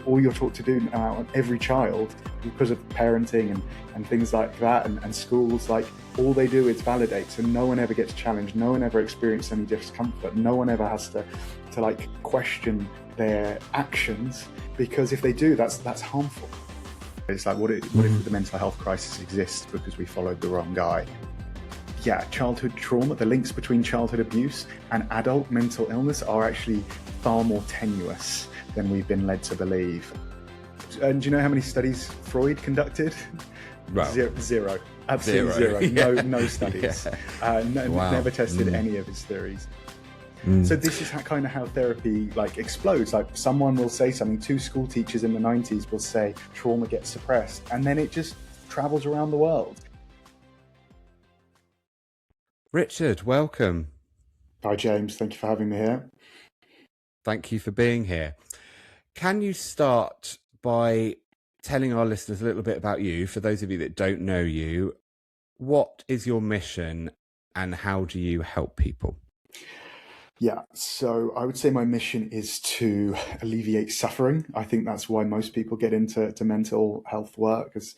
all you're taught to do now, every child, because of parenting and things like that, and schools, like all they do is validate. So no one ever gets challenged, no one ever experiences any discomfort, no one ever has to like question their actions, because if they do, that's harmful. It's like, what if the mental health crisis exists because we followed the wrong guy? Yeah, childhood trauma, the links between childhood abuse and adult mental illness are actually far more tenuous than we've been led to believe. And do you know how many studies Freud conducted? Wow. Zero. Absolutely zero. Yeah. No studies. Yeah. Wow. Never tested any of his theories. So this is kind of how therapy like explodes. Like someone will say something, two school teachers in the 90s will say trauma gets suppressed, and then it just travels around the world. Richard, welcome. Hi, James. Thank you for having me here. Thank you for being here. Can you start by telling our listeners a little bit about you? For those of you that don't know you, what is your mission and how do you help people? Yeah, so I would say my mission is to alleviate suffering. I think that's why most people get into mental health work as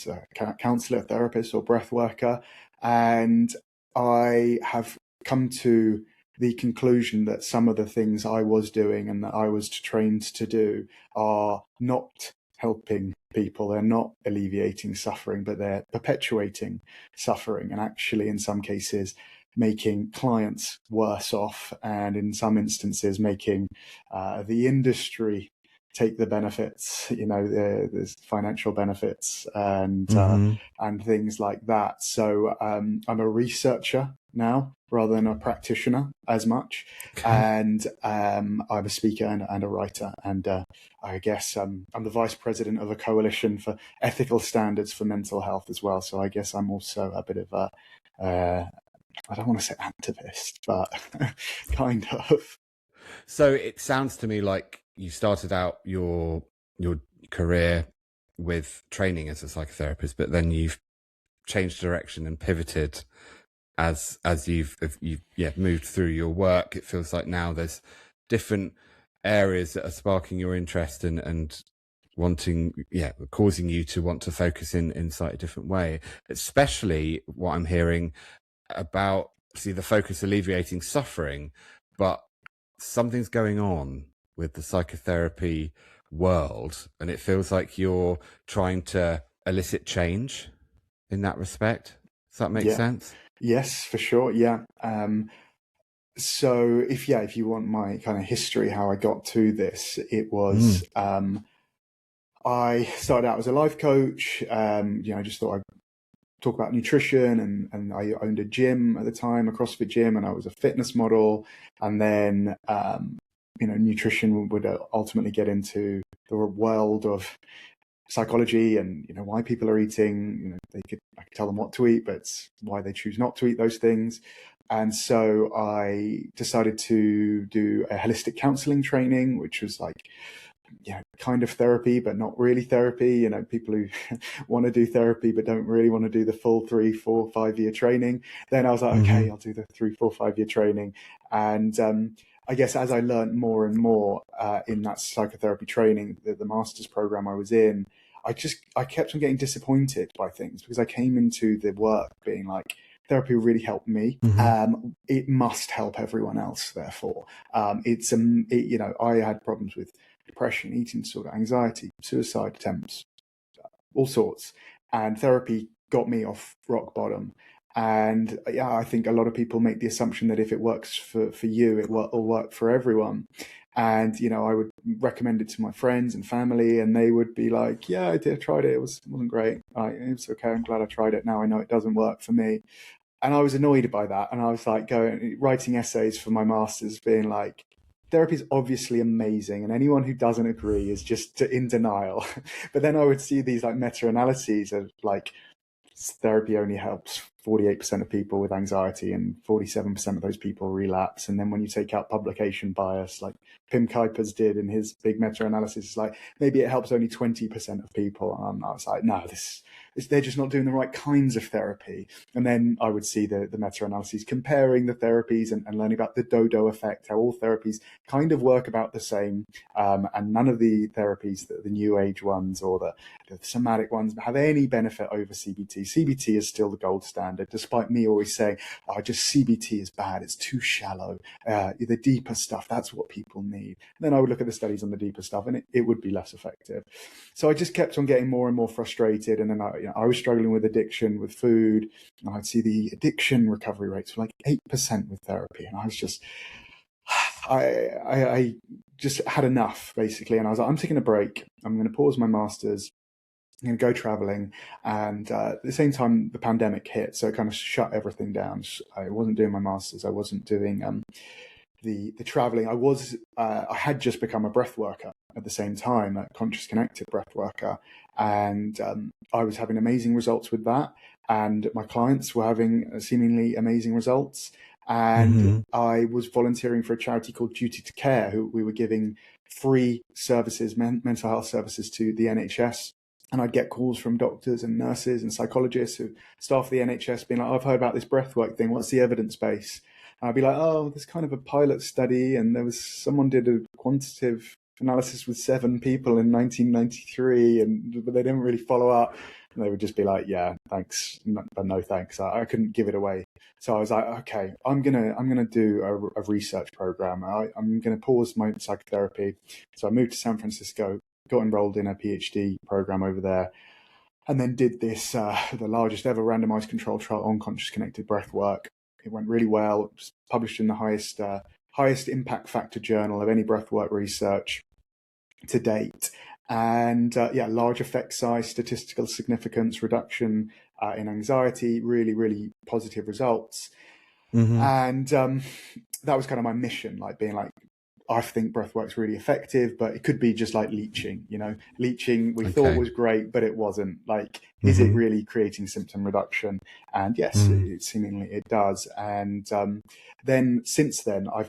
a counsellor, therapist, or breath worker. And I have come to the conclusion that some of the things I was doing and that I was trained to do are not helping people. They're not alleviating suffering, but they're perpetuating suffering, and actually in some cases making clients worse off, and in some instances making the industry take the benefits, there's financial benefits and things like that. So I'm a researcher now rather than a practitioner as much. Okay. And I'm a speaker and a writer. And I guess I'm the vice president of a coalition for ethical standards for mental health as well. So I guess I'm also a bit of I don't want to say activist, but kind of. So it sounds to me like you started out your career with training as a psychotherapist, but then you've changed direction and pivoted as you've moved through your work. It feels like now there's different areas that are sparking your interest and causing you to want to focus in slightly different way. Especially what I'm hearing about, see, the focus alleviating suffering, but something's going on with the psychotherapy world, and it feels like you're trying to elicit change in that respect. Does that make sense? Yes, for sure. Yeah. So if you want my kind of history, how I got to this, it was I started out as a life coach. I just thought I'd talk about nutrition, and I owned a gym at the time, a CrossFit gym, and I was a fitness model. And then, nutrition would ultimately get into the world of psychology and, why people are eating. I could tell them what to eat, but it's why they choose not to eat those things. And so I decided to do a holistic counseling training, which was like, kind of therapy, but not really therapy. People who want to do therapy, but don't really want to do the full 3, 4, 5 year training. Then I was like, okay, I'll do the 3, 4, 5 year training. And I guess as I learned more and more in that psychotherapy training, the master's program I was in, I kept on getting disappointed by things, because I came into the work being like, therapy really helped me. It must help everyone else. Therefore, I had problems with depression, eating disorder, anxiety, suicide attempts, all sorts. And therapy got me off rock bottom. And I think a lot of people make the assumption that if it works for you, it will work for everyone. And, I would recommend it to my friends and family, and they would be like, yeah, I tried it. It wasn't great. It was okay. I'm glad I tried it. Now I know it doesn't work for me. And I was annoyed by that. And I was like writing essays for my master's being like, therapy is obviously amazing, and anyone who doesn't agree is just in denial. But then I would see these like meta-analyses of like, therapy only helps 48% of people with anxiety, and 47% of those people relapse. And then when you take out publication bias, like Pim Kuipers did in his big meta-analysis, it's like maybe it helps only 20% of people. And I was like, no, this they're just not doing the right kinds of therapy. And then I would see the meta-analyses comparing the therapies and learning about the dodo effect, how all therapies kind of work about the same, and none of the therapies, the new age ones or the somatic ones, have any benefit over CBT. CBT is still the gold standard, despite me always saying, oh, just CBT is bad, it's too shallow. The deeper stuff, that's what people need. And then I would look at the studies on the deeper stuff and it would be less effective. So I just kept on getting more and more frustrated. And then I was struggling with addiction, with food. And I'd see the addiction recovery rates were like 8% with therapy. And I was just, I just had enough, basically. And I was like, I'm taking a break. I'm going to pause my master's. I'm going to go traveling. And at the same time, the pandemic hit. So it kind of shut everything down. I wasn't doing my master's. I wasn't doing the traveling. I had just become a breath worker at the same time, a conscious connected breath worker. And I was having amazing results with that. And my clients were having seemingly amazing results. And I was volunteering for a charity called Duty to Care, who we were giving free services, mental health services to the NHS. And I'd get calls from doctors and nurses and psychologists who staff the NHS being like, I've heard about this breathwork thing. What's the evidence base? And I'd be like, oh, there's kind of a pilot study. And someone did a quantitative analysis with 7 people in 1993, but they didn't really follow up. And they would just be like, yeah, thanks, but no thanks. I couldn't give it away. So I was like, okay, I'm gonna do a research program. I'm gonna pause my psychotherapy. So I moved to San Francisco, got enrolled in a PhD program over there, and then did this, the largest ever randomized controlled trial on conscious connected breath work. It went really well. It was published in the highest impact factor journal of any breathwork research to date. And large effect size, statistical significance, reduction in anxiety, really, really positive results. And that was kind of my mission, like being like, I think breathwork's really effective, but it could be just like leeching, leeching we thought was great, but it wasn't. Like, is it really creating symptom reduction? And yes, seemingly it does. And then since then, I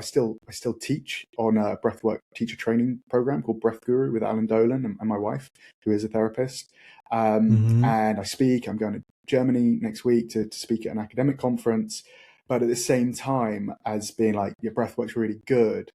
still teach on a breathwork teacher training program called Breath Guru with Alan Dolan and my wife, who is a therapist. And I speak. I'm going to Germany next week to speak at an academic conference. But at the same time as being like, your breathwork's really good,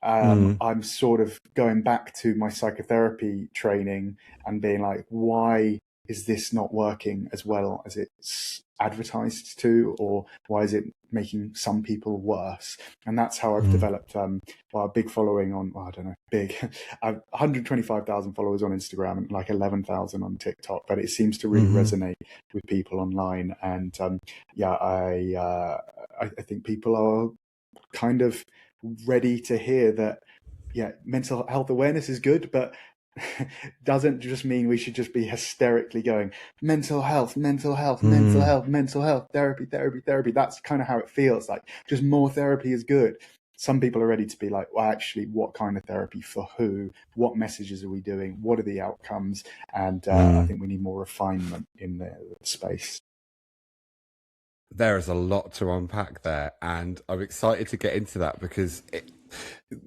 I'm sort of going back to my psychotherapy training and being like, why is this not working as well as it's advertised to, or why is it making some people worse? And that's how I've developed a big following on, I don't know, big. I've 125,000 followers on Instagram and like 11,000 on TikTok, but it seems to really resonate with people online. And I think people are kind of ready to hear that, mental health awareness is good, but doesn't just mean we should just be hysterically going mental health, therapy. That's kind of how it feels like. Just more therapy is good. Some people are ready to be like, well, actually, what kind of therapy for who? What messages are we doing? What are the outcomes? And I think we need more refinement in the space. There is a lot to unpack there, and I'm excited to get into that because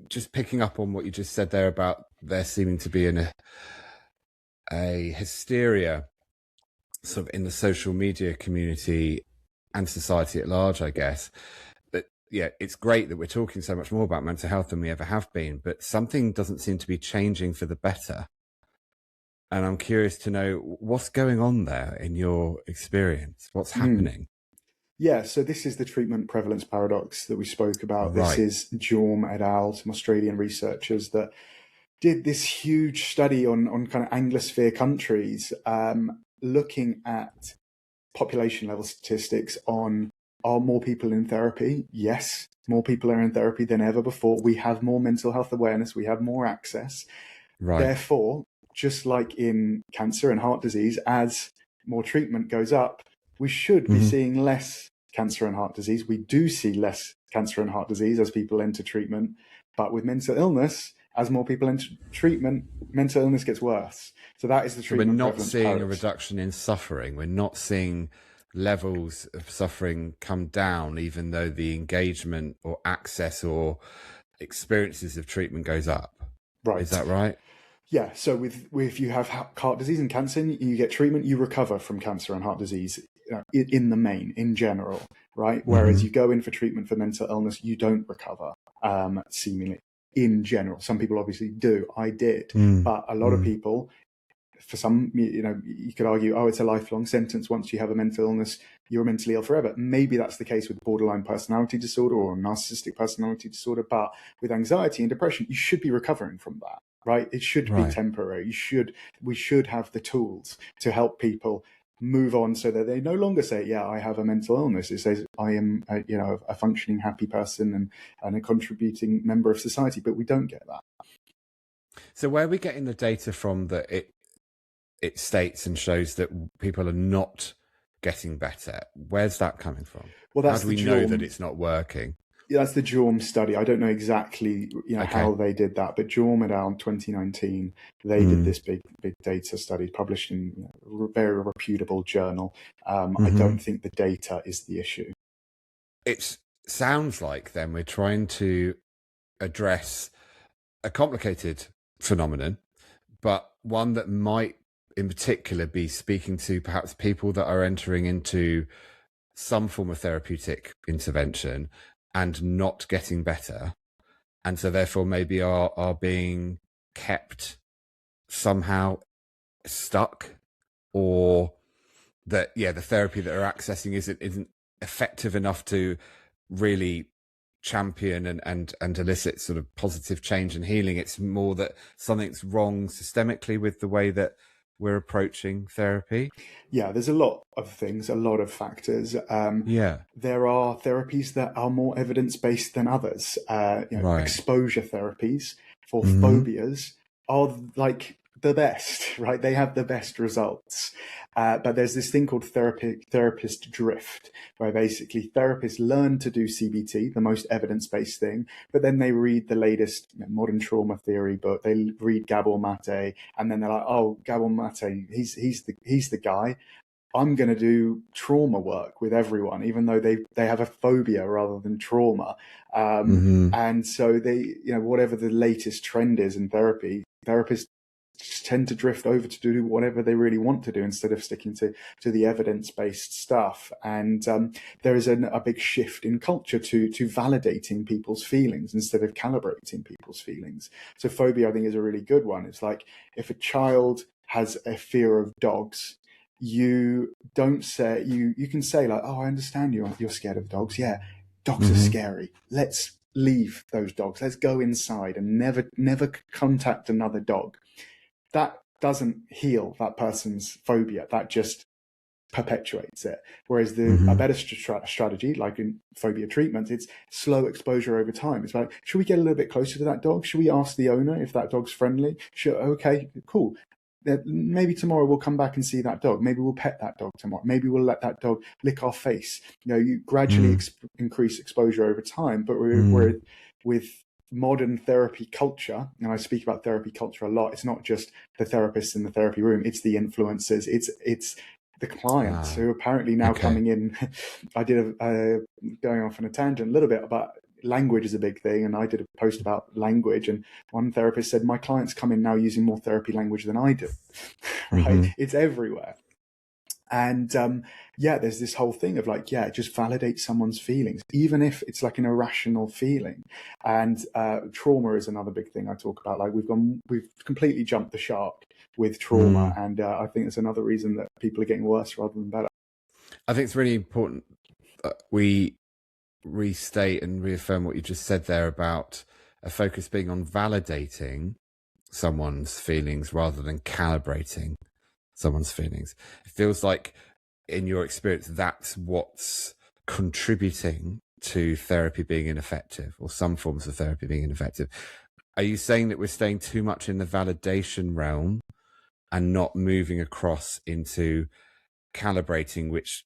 just picking up on what you just said there about there seeming to be a hysteria sort of in the social media community and society at large, I guess. But it's great that we're talking so much more about mental health than we ever have been, but something doesn't seem to be changing for the better. And I'm curious to know what's going on there in your experience. What's happening? Yeah, so this is the treatment prevalence paradox that we spoke about. Right. This is Jorm et al., some Australian researchers that did this huge study on kind of Anglosphere countries, looking at population level statistics on, are more people in therapy? Yes, more people are in therapy than ever before. We have more mental health awareness. We have more access. Right. Therefore, just like in cancer and heart disease, as more treatment goes up, we should be seeing less cancer and heart disease. We do see less cancer and heart disease as people enter treatment. But with mental illness, as more people enter treatment, mental illness gets worse. So that is the treatment prevalence paradox. We're not seeing a reduction in suffering. We're not seeing levels of suffering come down, even though the engagement or access or experiences of treatment goes up. Right. Is that right? Yeah, so if you have heart disease and cancer, you get treatment, you recover from cancer and heart disease, in the main, in general, right? Whereas you go in for treatment for mental illness, you don't recover, seemingly, in general. Some people obviously do. I did, but a lot of people, for some, you could argue, oh, it's a lifelong sentence. Once you have a mental illness, you're mentally ill forever. Maybe that's the case with borderline personality disorder or narcissistic personality disorder, but with anxiety and depression, you should be recovering from that. Right? It should be temporary. We should have the tools to help people move on so that they no longer say, yeah, I have a mental illness. It says I am a functioning, happy person and a contributing member of society, but we don't get that. So where are we getting the data from that it states and shows that people are not getting better? Where's that coming from? Well, that's how do we know that it's not working? Yeah, that's the Jorm study. I don't know exactly how they did that, but Jorm et al. In 2019, they did this big data study published in a very reputable journal. I don't think the data is the issue. It sounds like then we're trying to address a complicated phenomenon, but one that might in particular be speaking to perhaps people that are entering into some form of therapeutic intervention and not getting better, and so therefore maybe are being kept somehow stuck, or that the therapy that they're accessing isn't effective enough to really champion and elicit sort of positive change and healing. It's more that something's wrong systemically with the way that we're approaching therapy. Yeah, there's a lot of things, a lot of factors. There are therapies that are more evidence-based than others. Exposure therapies for phobias are like the best, right? They have the best results. But there's this thing called therapist drift, where basically therapists learn to do CBT, the most evidence-based thing, but then they read the latest modern trauma theory book. They read Gabor Mate, and then they're like, "Oh, Gabor Mate, he's the guy. I'm going to do trauma work with everyone, even though they have a phobia rather than trauma." And so they, whatever the latest trend is in therapy, therapists tend to drift over to do whatever they really want to do instead of sticking to the evidence-based stuff. And there is a big shift in culture to validating people's feelings instead of calibrating people's feelings. So phobia, I think, is a really good one. It's like if a child has a fear of dogs, you don't say, you can say like, "Oh, I understand you're scared of dogs. Yeah, dogs are scary. Let's leave those dogs. Let's go inside and never contact another dog." That doesn't heal that person's phobia. That just perpetuates it. Whereas a better strategy, like in phobia treatment, it's slow exposure over time. It's like, should we get a little bit closer to that dog? Should we ask the owner if that dog's friendly? Sure. Okay, cool. Maybe tomorrow we'll come back and see that dog. Maybe we'll pet that dog tomorrow. Maybe we'll let that dog lick our face. You gradually increase exposure over time. But we're with modern therapy culture, and I speak about therapy culture a lot. It's not just the therapists in the therapy room. It's the influencers. It's the clients who are apparently now coming in. I did going off on a tangent a little bit about language is a big thing, and I did a post about language, and one therapist said, "My clients come in now using more therapy language than I do." Right? It's everywhere. And there's this whole thing of like, just validate someone's feelings, even if it's like an irrational feeling. And trauma is another big thing I talk about. Like we've completely jumped the shark with trauma, and I think it's another reason that people are getting worse rather than better. I think it's really important that we restate and reaffirm what you just said there about a focus being on validating someone's feelings rather than calibrating someone's feelings. It feels like in your experience that's what's contributing to therapy being ineffective, or some forms of therapy being ineffective. Are you saying that we're staying too much in the validation realm and not moving across into calibrating, which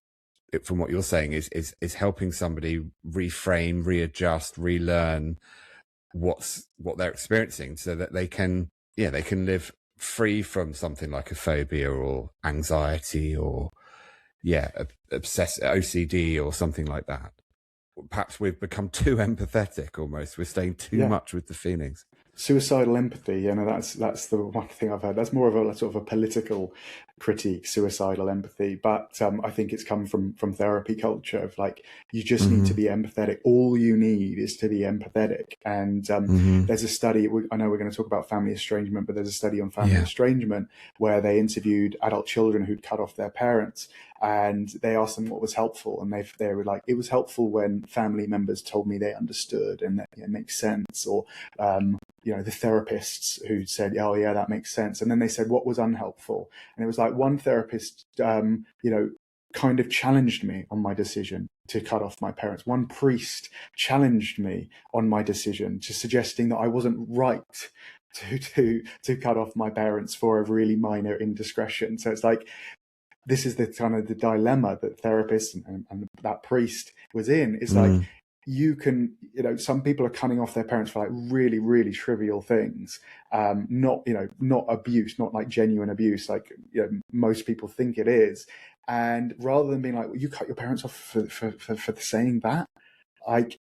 from what you're saying is helping somebody reframe, readjust, relearn what they're experiencing so that they can live free from something like a phobia or anxiety or OCD or something like that? Perhaps we've become too empathetic almost. We're staying too much with the feelings. Suicidal empathy, that's the one thing I've heard. That's more of a sort of a political critique, suicidal empathy. But I think it's come from therapy culture of like, you just need to be empathetic. All you need is to be empathetic. And there's a study, I know we're going to talk about family estrangement, but there's a study on family estrangement where they interviewed adult children who'd cut off their parents. And they asked them what was helpful, and they were like, it was helpful when family members told me they understood and that it makes sense, or the therapists who said, oh yeah, that makes sense. And then they said, what was unhelpful? And it was like one therapist, kind of challenged me on my decision to cut off my parents. One priest challenged me on my decision, to suggesting that I wasn't right to cut off my parents for a really minor indiscretion. So it's like, this is the kind of the dilemma that therapists and that priest was in. Is like, you can, some people are cutting off their parents for like really, really trivial things. Not abuse, not like genuine abuse, like most people think it is. And rather than being like, well, you cut your parents off for saying that, like,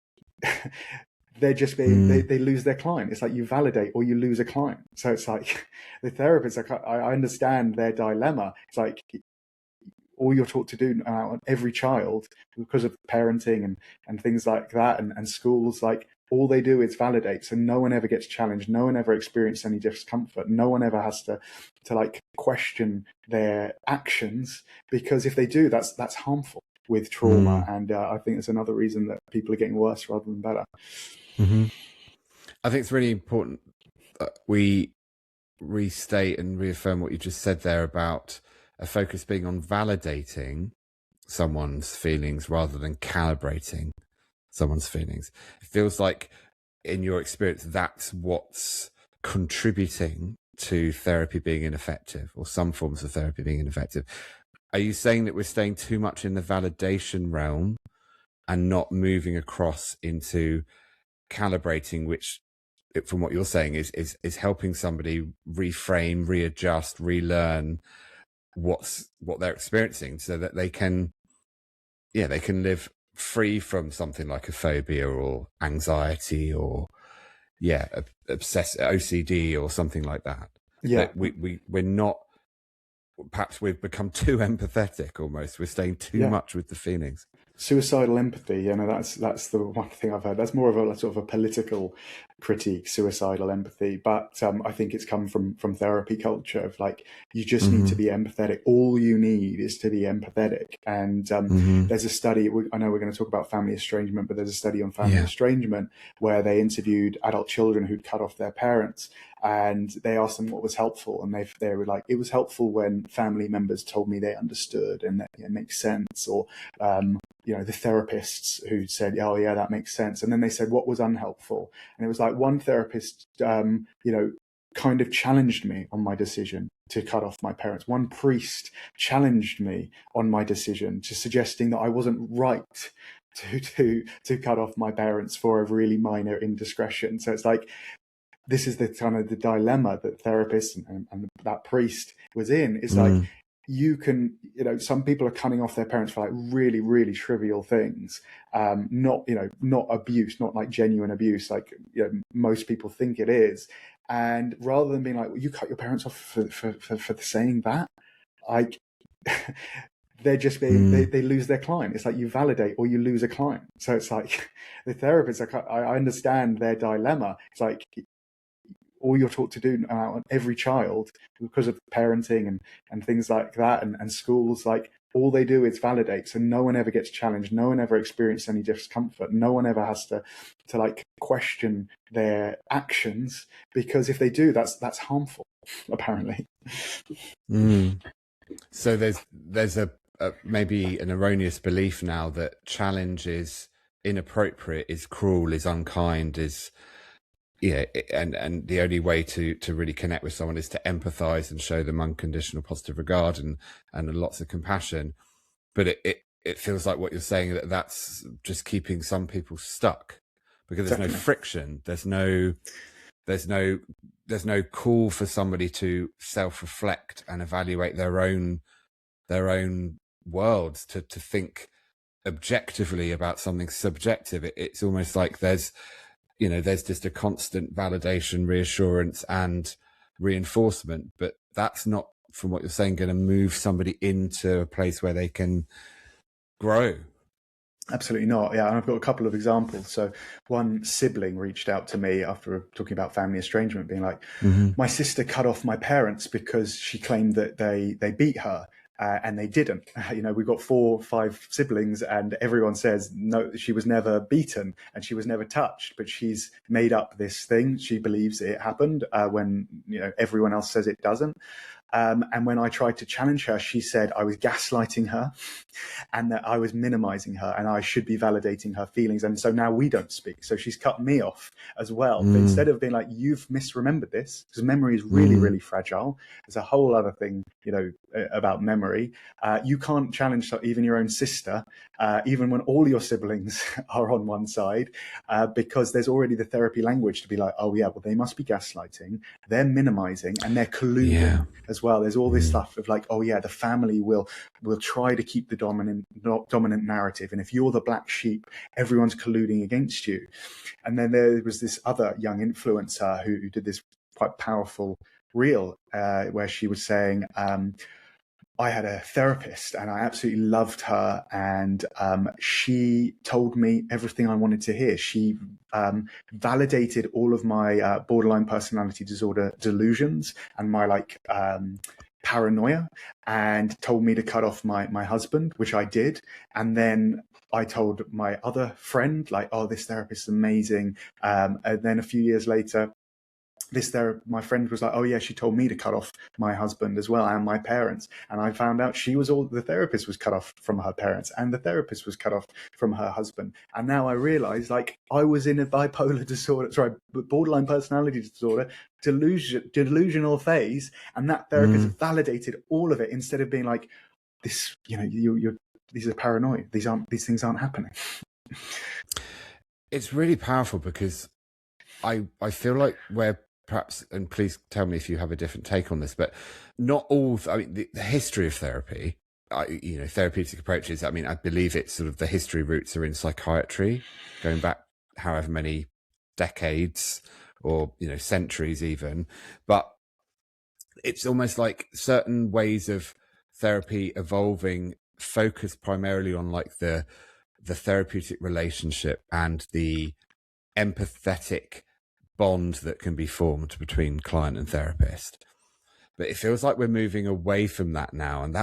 they're just being, they lose their client. It's like, you validate or you lose a client. So it's like, the therapist, I understand their dilemma. It's like, all you're taught to do on every child, because of parenting and things like that, and schools, like, all they do is validate. So no one ever gets challenged. No one ever experienced any discomfort. No one ever has to like question their actions, because if they do, that's harmful with trauma. And I think it's another reason that people are getting worse rather than better. I think it's really important that we restate and reaffirm what you just said there about a focus being on validating someone's feelings rather than calibrating someone's feelings. It feels like, in your experience, that's what's contributing to therapy being ineffective, or some forms of therapy being ineffective. Are you saying that we're staying too much in the validation realm and not moving across into calibrating, which, from what you're saying, is helping somebody reframe, readjust, relearn what they're experiencing, so that they can live free from something like a phobia or anxiety or obsessive OCD or something like that. That we're not, perhaps we've become too empathetic almost. We're staying too much with the feelings. Suicidal empathy, that's the one thing I've heard. That's more of a sort of a political critique, suicidal empathy. But I think it's come from therapy culture of like, you just need to be empathetic. All you need is to be empathetic. And there's a study, I know we're going to talk about family estrangement, but there's a study on family estrangement where they interviewed adult children who'd cut off their parents. And they asked them what was helpful, and they were like, it was helpful when family members told me they understood and that it makes sense, or the therapists who said, oh yeah, that makes sense. And then they said, what was unhelpful? And it was like, one therapist kind of challenged me on my decision to cut off my parents. One priest challenged me on my decision, to suggesting that I wasn't right to cut off my parents for a really minor indiscretion. So it's like, this is the kind of the dilemma that therapists and that priest was in. Is like, you can, some people are cutting off their parents for like really, really trivial things. Not abuse, not like genuine abuse, like most people think it is. And rather than being like, well, you cut your parents off for saying that, like, they're just being, they lose their client. It's like, you validate or you lose a client. So it's like, the therapist, I understand their dilemma. It's like, all you're taught to do on every child, because of parenting and things like that, and schools, like, all they do is validate. So no one ever gets challenged. No one ever experienced any discomfort. No one ever has to like question their actions, because if they do, that's harmful, apparently. So there's a maybe an erroneous belief now that challenge is inappropriate, is cruel, is unkind, is and the only way to really connect with someone is to empathize and show them unconditional positive regard and lots of compassion. But it feels like what you're saying, that's just keeping some people stuck, because there's no friction, there's no call for somebody to self-reflect and evaluate their own worlds, to think objectively about something subjective. It's almost like there's you know, there's just a constant validation, reassurance, and reinforcement. But that's not, from what you're saying, going to move somebody into a place where they can grow. Absolutely not. Yeah, and I've got a couple of examples. So one sibling reached out to me after talking about family estrangement, being like, my sister cut off my parents because she claimed that they beat her. And they didn't. You know, we've got 4 or 5 siblings, and everyone says no, she was never beaten and she was never touched. But she's made up this thing. She believes it happened when, you know, everyone else says it doesn't. And when I tried to challenge her, she said I was gaslighting her and that I was minimizing her and I should be validating her feelings. And so now we don't speak. So she's cut me off as well. But instead of being like, you've misremembered this, because memory is really, really fragile. There's a whole other thing, you know, about memory. You can't challenge even your own sister, even when all your siblings are on one side, because there's already the therapy language to be like, oh yeah, well, they must be gaslighting, they're minimizing, and they're colluding as well. There's all this stuff of like, oh yeah, the family will try to keep the dominant narrative, and if you're the black sheep, everyone's colluding against you. And then there was this other young influencer who did this quite powerful reel where she was saying, I had a therapist and I absolutely loved her, and she told me everything I wanted to hear. She validated all of my borderline personality disorder delusions and my paranoia, and told me to cut off my husband, which I did. And then I told my other friend, like, oh, this therapist is amazing. And then a few years later, my friend was like, oh yeah, she told me to cut off my husband as well and my parents. And I found out the therapist was cut off from her parents and the therapist was cut off from her husband. And now I realize, like, I was in a borderline personality disorder, delusional phase, and that therapist validated all of it instead of being like, this, you know, these are paranoid. These things aren't happening. It's really powerful because I feel like we're perhaps, and please tell me if you have a different take on this, but not all, I mean, the history of therapy, you know, therapeutic approaches, I mean, I believe it's sort of the history roots are in psychiatry, going back however many decades or, you know, centuries even. But it's almost like certain ways of therapy evolving focus primarily on like the therapeutic relationship and the empathetic bond that can be formed between client and therapist. But it feels like we're moving away from that now, and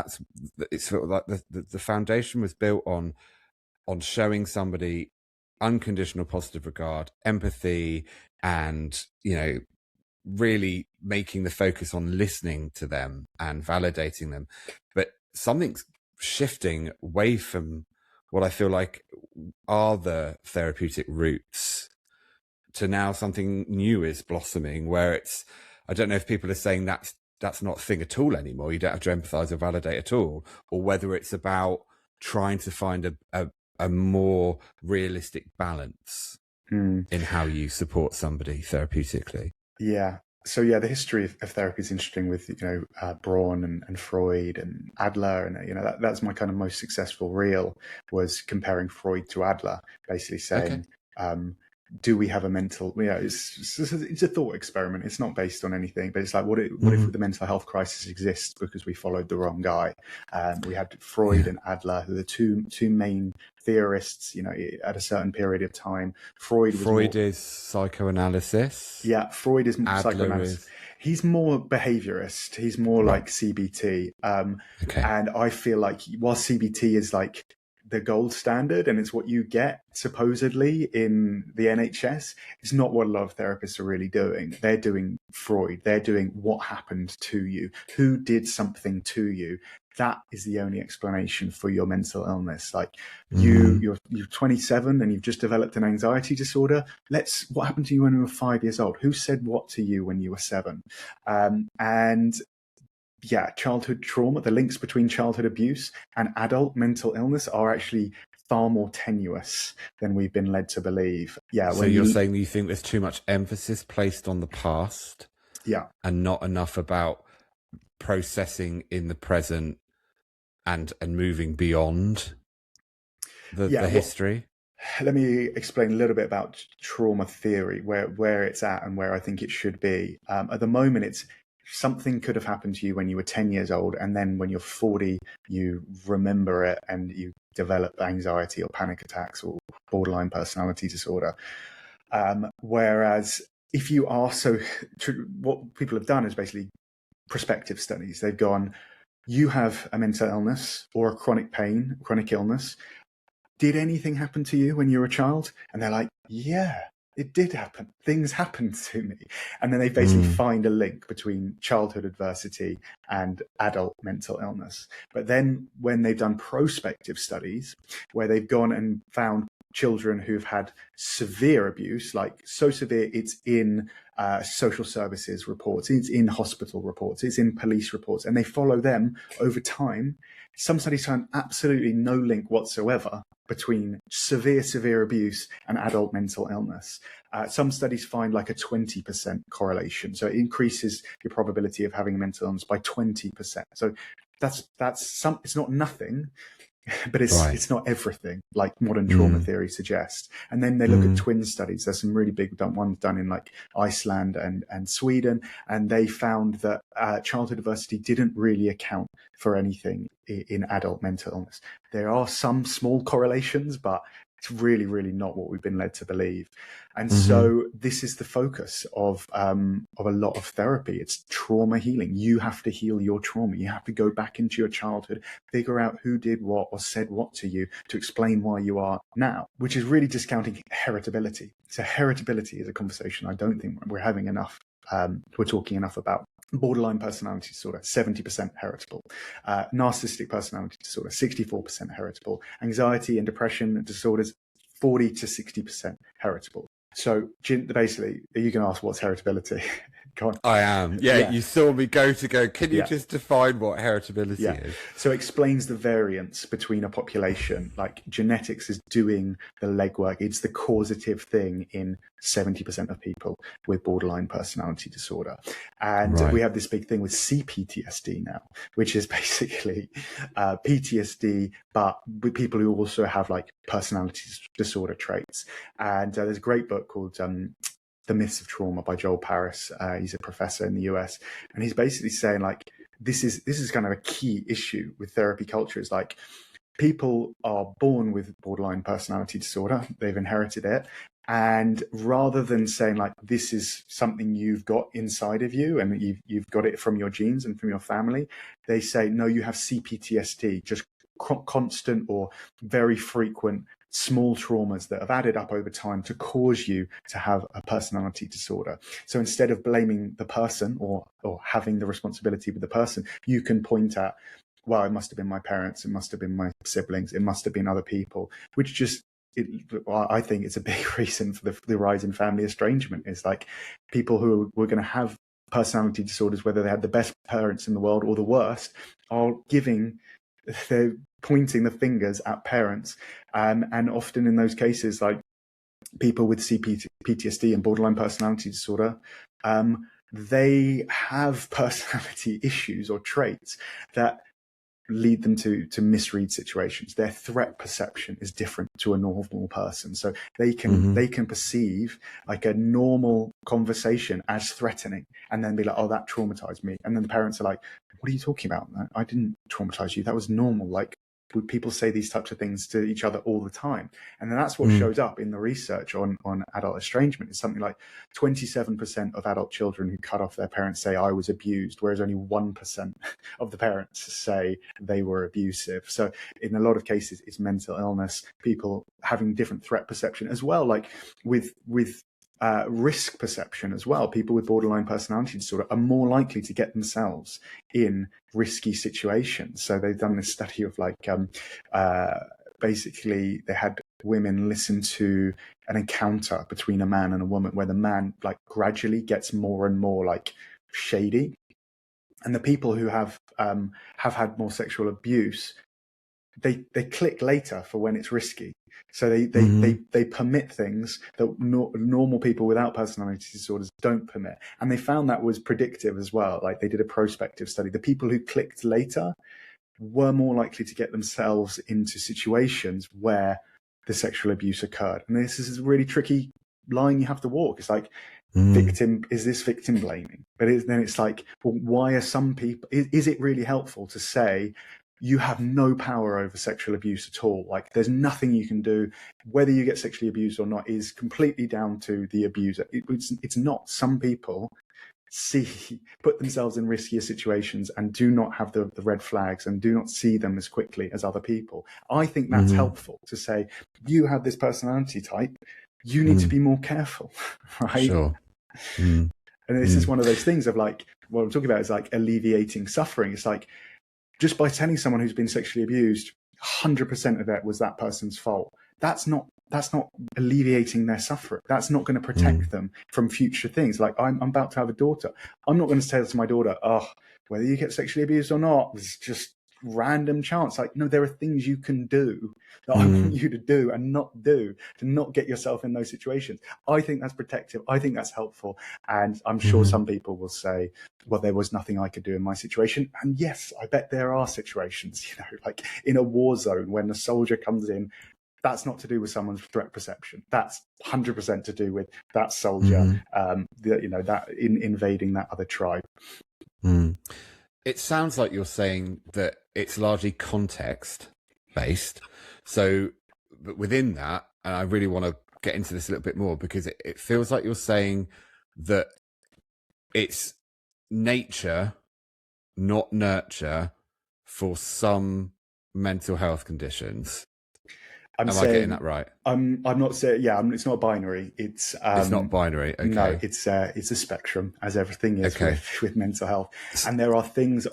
it's sort of like the foundation was built on showing somebody unconditional positive regard, empathy, and, you know, really making the focus on listening to them and validating them. But something's shifting away from what I feel like are the therapeutic roots to now something new is blossoming, where it's, I don't know if people are saying that's not a thing at all anymore. You don't have to empathize or validate at all, or whether it's about trying to find a more realistic balance in how you support somebody therapeutically. Yeah. So yeah, the history of therapy is interesting with, you know, Braun and Freud and Adler, and, you know, that's my kind of most successful reel, was comparing Freud to Adler, basically saying, do we have a mental, you know, it's a thought experiment. It's not based on anything, but it's like, what if the mental health crisis exists because we followed the wrong guy? We had Freud and Adler, who are the two main theorists, you know, at a certain period of time. Freud is psychoanalysis. Yeah, Freud is Adler psychoanalysis. He's more behaviorist. He's more like CBT. And I feel like while CBT is like the gold standard and it's what you get supposedly in the NHS, it's not what a lot of therapists are really doing. They're doing Freud. They're doing what happened to you, who did something to you. That is the only explanation for your mental illness. Like you're 27 and you've just developed an anxiety disorder. What happened to you when you were 5 years old? Who said what to you when you were 7? And yeah, childhood trauma, the links between childhood abuse and adult mental illness are actually far more tenuous than we've been led to believe. Yeah. So you're saying you think there's too much emphasis placed on the past, and not enough about processing in the present and moving beyond the history? Let me explain a little bit about trauma theory, where it's at and where I think it should be. At the moment, it's something could have happened to you when you were 10 years old, and then when you're 40, you remember it and you develop anxiety or panic attacks or borderline personality disorder. Whereas if you are what people have done is basically prospective studies. They've gone, you have a mental illness or a chronic pain, chronic illness. Did anything happen to you when you were a child? And they're like, yeah, it did happen. Things happened to me. And then they basically find a link between childhood adversity and adult mental illness. But then when they've done prospective studies where they've gone and found children who've had severe abuse, like so severe it's in social services reports, it's in hospital reports, it's in police reports, and they follow them over time, some studies found absolutely no link whatsoever between severe abuse and adult mental illness. Some studies find like a 20% correlation. So it increases your probability of having a mental illness by 20%. So that's it's not nothing, but it's not everything like modern trauma theory suggests. And then they look at twin studies. There's some really big ones done in like Iceland and Sweden, and they found that childhood adversity didn't really account for anything in adult mental illness. There are some small correlations, but it's really, really not what we've been led to believe. And so this is the focus of a lot of therapy. It's trauma healing. You have to heal your trauma. You have to go back into your childhood, figure out who did what or said what to you to explain why you are now, which is really discounting heritability. So heritability is a conversation I don't think we're having enough. We're talking enough about. Borderline personality disorder, 70% heritable. Narcissistic personality disorder, 64% heritable. Anxiety and depression disorders, 40 to 60% heritable. So basically, you can ask what's heritability. Go on. I am. Yeah, you saw me go. Can you just define what heritability is? So it explains the variance between a population. Like genetics is doing the legwork. It's the causative thing in 70% of people with borderline personality disorder. And we have this big thing with CPTSD now, which is basically PTSD, but with people who also have like personality disorder traits. And there's a great book called The Myths of Trauma by Joel Paris. He's a professor in the US, and he's basically saying like this is kind of a key issue with therapy culture. Is like people are born with borderline personality disorder, they've inherited it, and rather than saying like this is something you've got inside of you and you've got it from your genes and from your family, they say no, you have CPTSD, just constant or very frequent small traumas that have added up over time to cause you to have a personality disorder. So instead of blaming the person or having the responsibility with the person, you can point at, well, it must have been my parents, it must have been my siblings, it must have been other people, which just, I think it's a big reason for the rise in family estrangement. Is like people who were going to have personality disorders, whether they had the best parents in the world or the worst, are they're pointing the fingers at parents. And often in those cases, like people with PTSD and borderline personality disorder, they have personality issues or traits that lead them to misread situations. Their threat perception is different to a normal person. So they can perceive like a normal conversation as threatening and then be like, oh, that traumatized me. And then the parents are like, what are you talking about? I didn't traumatize you. That was normal. Like, people say these types of things to each other all the time. And then that's what shows up in the research on adult estrangement. It's something like 27% of adult children who cut off their parents say I was abused, whereas only 1% of the parents say they were abusive. So in a lot of cases, it's mental illness, people having different threat perception as well, like with risk perception as well. People with borderline personality disorder are more likely to get themselves in risky situations. So they've done this study of like, basically they had women listen to an encounter between a man and a woman where the man like gradually gets more and more like shady. And the people who have had more sexual abuse, they click later for when it's risky. So they permit things that normal people without personality disorders don't permit. And they found that was predictive as well. Like they did a prospective study. The people who clicked later were more likely to get themselves into situations where the sexual abuse occurred. And this is a really tricky line you have to walk. It's like, victim, is this victim blaming? But then it's like, well, why are some people, is it really helpful to say you have no power over sexual abuse at all? Like, there's nothing you can do. Whether you get sexually abused or not is completely down to the abuser. It's not. Some people put themselves in riskier situations and do not have the red flags and do not see them as quickly as other people. I think that's helpful to say, you have this personality type, you need to be more careful, right? Sure. And this is one of those things of like, what I'm talking about is like alleviating suffering. It's like, just by telling someone who's been sexually abused, 100% of it was that person's fault. That's not alleviating their suffering. That's not going to protect them from future things. Like, I'm about to have a daughter. I'm not going to tell to my daughter, oh, whether you get sexually abused or not was just random chance. Like, no, there are things you can do that I want you to do and not do to not get yourself in those situations. I think that's protective. I think that's helpful. And I'm sure some people will say, well, there was nothing I could do in my situation. And yes, I bet there are situations, you know, like in a war zone when a soldier comes in. That's not to do with someone's threat perception. That's 100% to do with that soldier, that invading that other tribe. It sounds like you're saying that it's largely context based. So, but within that, and I really want to get into this a little bit more, because it feels like you're saying that it's nature, not nurture, for some mental health conditions. Am I getting that right? I'm not saying, it's not binary. It's not binary. Okay. No, it's a spectrum, as everything is with mental health. And there are things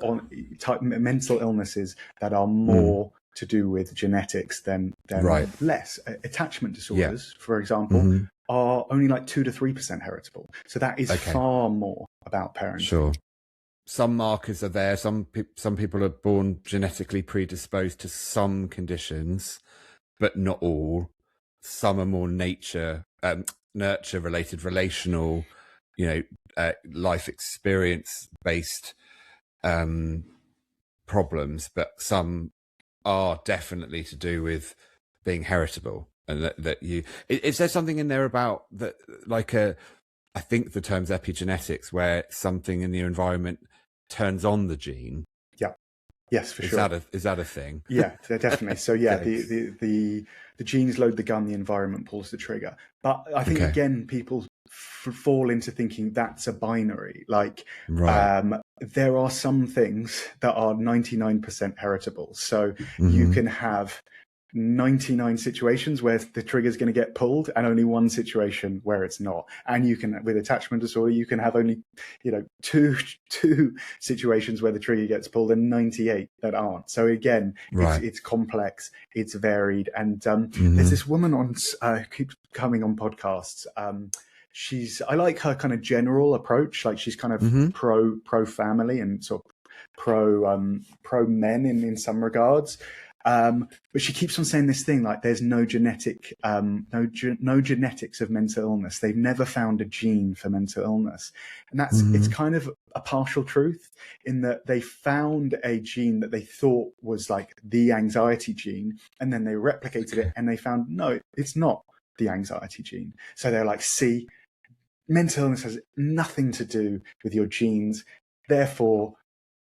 mental illnesses that are more to do with genetics than less. Attachment disorders, for example, are only like 2 to 3% heritable. So that is far more about parenting. Sure. Some markers are there. Some people are born genetically predisposed to some conditions, but not all. Some are more nurture related, relational, life experience based problems, but some are definitely to do with being heritable. And is there something in there about that, like I think the term's epigenetics, where something in the environment turns on the gene? Yes, for sure. Is that a thing? Yeah, definitely. So the genes load the gun, the environment pulls the trigger. But I think again, people fall into thinking that's a binary. Like there are some things that are 99% heritable. So you can have 99 situations where the trigger is going to get pulled and only one situation where it's not. And you can, with attachment disorder, you can have only, two situations where the trigger gets pulled and 98 that aren't. So again, it's complex, it's varied. And there's this woman keeps coming on podcasts. I like her kind of general approach. Like, she's kind of pro family and sort of pro men in some regards. But she keeps on saying this thing like there's no genetics of mental illness. They've never found a gene for mental illness. And it's kind of a partial truth, in that they found a gene that they thought was like the anxiety gene, and then they replicated it and they found, no, it's not the anxiety gene. So they're like, see, mental illness has nothing to do with your genes. Therefore,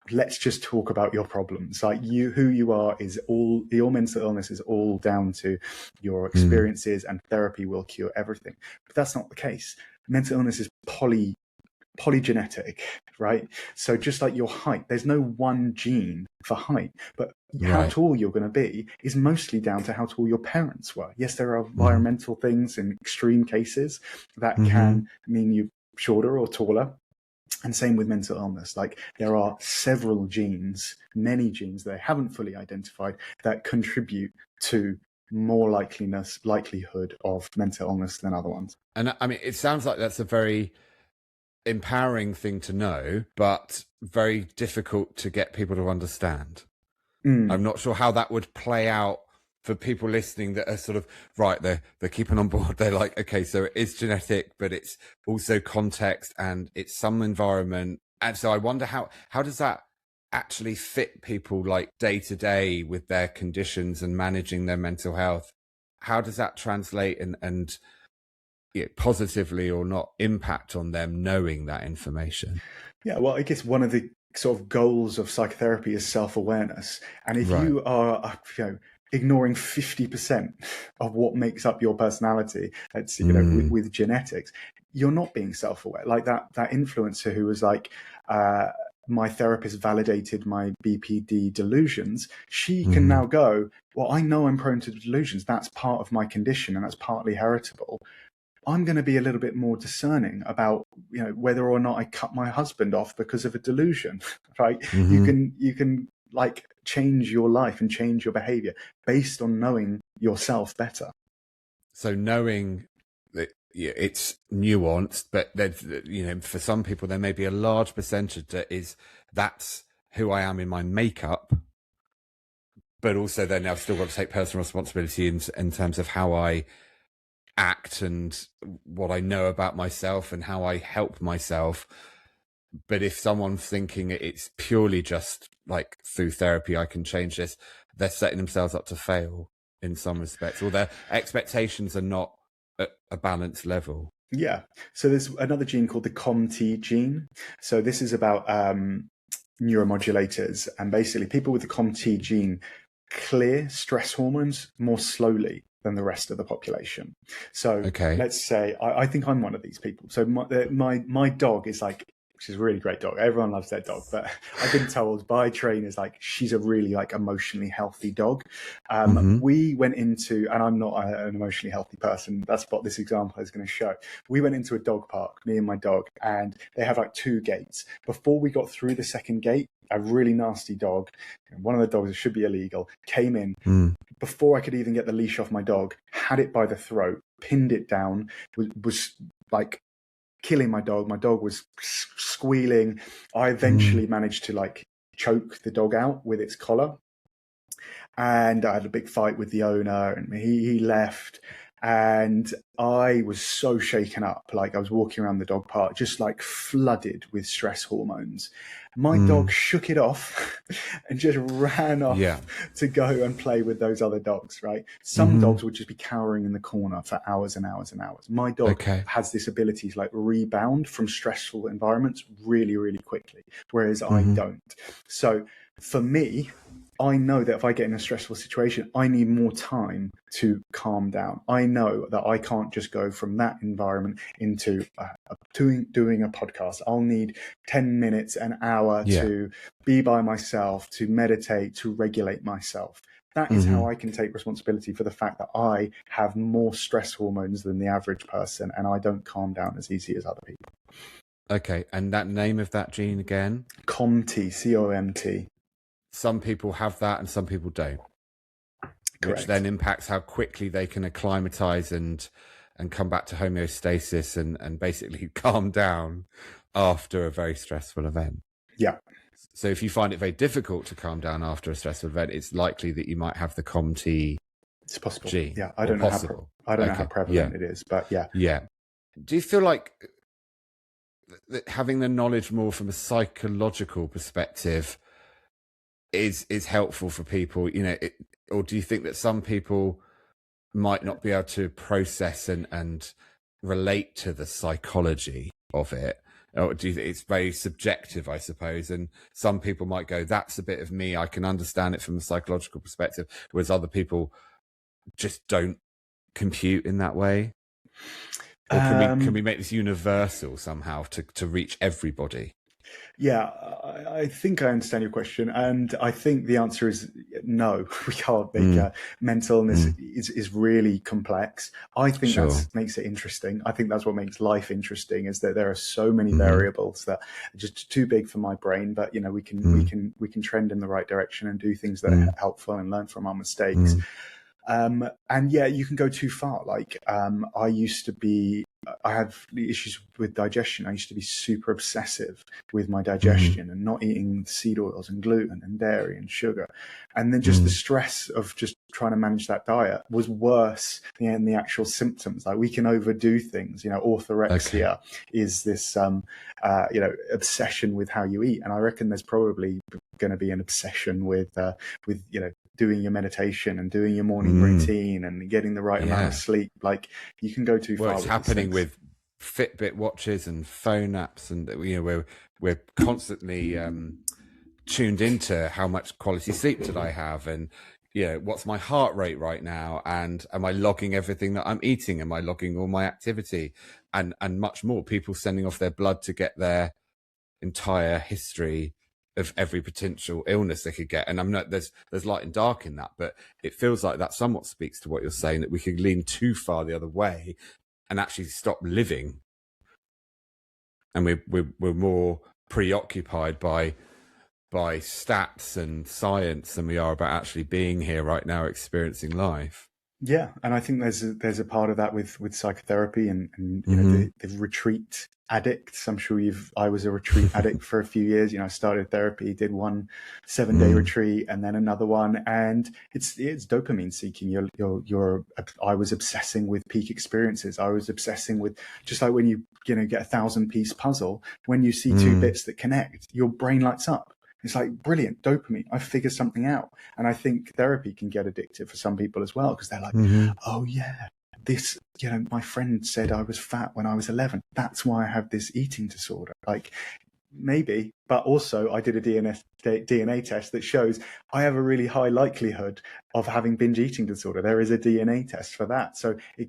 let's just talk about your problems. Like, who you are is all, your mental illness is all down to your experiences, and therapy will cure everything. But that's not the case. Mental illness is polygenetic, right? So just like your height, there's no one gene for height, but how tall you're going to be is mostly down to how tall your parents were. Yes, there are environmental things in extreme cases that can mean you're shorter or taller. And same with mental illness. Like, there are several genes, many genes that they haven't fully identified, that contribute to more likelihood of mental illness than other ones. And I mean, it sounds like that's a very empowering thing to know, but very difficult to get people to understand. I'm not sure how that would play out for people listening that are sort of, they're keeping on board. They're like, okay, so it is genetic, but it's also context and it's some environment. And so I wonder how does that actually fit people like day to day with their conditions and managing their mental health? how does that translate and positively or not impact on them knowing that information? Yeah, well, I guess one of the sort of goals of psychotherapy is self-awareness. And if Right. you are, ignoring 50% of what makes up your personality, that's, with genetics, you're not being self-aware. Like that influencer who was like, my therapist validated my BPD delusions. She can now go, well, I know I'm prone to delusions. That's part of my condition and that's partly heritable. I'm going to be a little bit more discerning about, whether or not I cut my husband off because of a delusion, right? You can like change your life and change your behavior based on knowing yourself better. So knowing that it's nuanced, but there's, for some people, there may be a large percentage that's who I am in my makeup, but also then I've still got to take personal responsibility in terms of how I act and what I know about myself and how I help myself. But if someone's thinking it's purely just like through therapy I can change this, they're setting themselves up to fail in some respects, or their expectations are not at a balanced level. Yeah. So there's another gene called the COMT gene. So this is about neuromodulators, and basically people with the COMT gene clear stress hormones more slowly than the rest of the population. So let's say I think I'm one of these people. So my dog is like, she's a really great dog. Everyone loves their dog, but I've been told by trainers like she's a really like emotionally healthy dog. We went into, and I'm not an emotionally healthy person. That's what this example is going to show. We went into a dog park, me and my dog, and they have like 2 gates. Before we got through the second gate, a really nasty dog, one of the dogs that should be illegal, came in. Before I could even get the leash off my dog, had it by the throat, pinned it down, was like killing my dog. My dog was squealing. I eventually managed to like choke the dog out with its collar. And I had a big fight with the owner, and he left. And I was so shaken up. Like I was walking around the dog park, just like flooded with stress hormones. My dog shook it off and just ran off to go and play with those other dogs, right? Some dogs would just be cowering in the corner for hours and hours and hours. My dog has this ability to like rebound from stressful environments really, really quickly, whereas I don't. So for me, I know that if I get in a stressful situation, I need more time to calm down. I know that I can't just go from that environment into doing a podcast. I'll need 10 minutes, an hour to be by myself, to meditate, to regulate myself. That is how I can take responsibility for the fact that I have more stress hormones than the average person, and I don't calm down as easy as other people. Okay, and that name of that gene again? COMT, C-O-M-T. Some people have that and some people don't. Correct. Which then impacts how quickly they can acclimatize and come back to homeostasis and basically calm down after a very stressful event. Yeah. So if you find it very difficult to calm down after a stressful event, it's likely that you might have the COMT It's possible. gene. Yeah, I don't know how prevalent it is, but yeah. Yeah. Do you feel like that having the knowledge more from a psychological perspective is helpful for people, or do you think that some people might not be able to process and relate to the psychology of it? Or do you think it's very subjective, I suppose, and some people might go, that's a bit of me, I can understand it from a psychological perspective, whereas other people just don't compute in that way? Or can we make this universal somehow to reach everybody? Yeah, I think I understand your question, and I think the answer is no. We can't make mental illness is really complex. I think that makes it interesting. I think that's what makes life interesting, is that there are so many variables that are just too big for my brain. But we can trend in the right direction and do things that are helpful and learn from our mistakes. And yeah, you can go too far. Like I have issues with digestion. I used to be super obsessive with my digestion and not eating seed oils and gluten and dairy and sugar. And then just the stress of just trying to manage that diet was worse than the actual symptoms. Like we can overdo things. Orthorexia is this, obsession with how you eat. And I reckon there's probably going to be an obsession with doing your meditation and doing your morning routine and getting the right amount of sleep. Like, you can go too far. It's happening with Fitbit watches and phone apps, and we're constantly tuned into how much quality sleep did I have, and what's my heart rate right now, and am I logging everything that I'm eating, am I logging all my activity, and much more. People sending off their blood to get their entire history of every potential illness they could get. And I'm not, there's light and dark in that, but it feels like that somewhat speaks to what you're saying, that we could lean too far the other way and actually stop living, and we're more preoccupied by stats and science than we are about actually being here right now, experiencing life. Yeah, and I think there's a part of that with psychotherapy and the retreat addicts. I'm sure I was a retreat addict for a few years. I started therapy, did one 7-day retreat, and then another one, and it's dopamine seeking. I was obsessing with peak experiences. I was obsessing with, just like when you get a 1,000-piece puzzle, when you see two bits that connect, your brain lights up. It's like, brilliant, dopamine, I figured something out. And I think therapy can get addictive for some people as well, because they're like, oh yeah, this, my friend said I was fat when I was 11. That's why I have this eating disorder. Like, maybe, but also I did a DNA test that shows I have a really high likelihood of having binge eating disorder. There is a DNA test for that. So I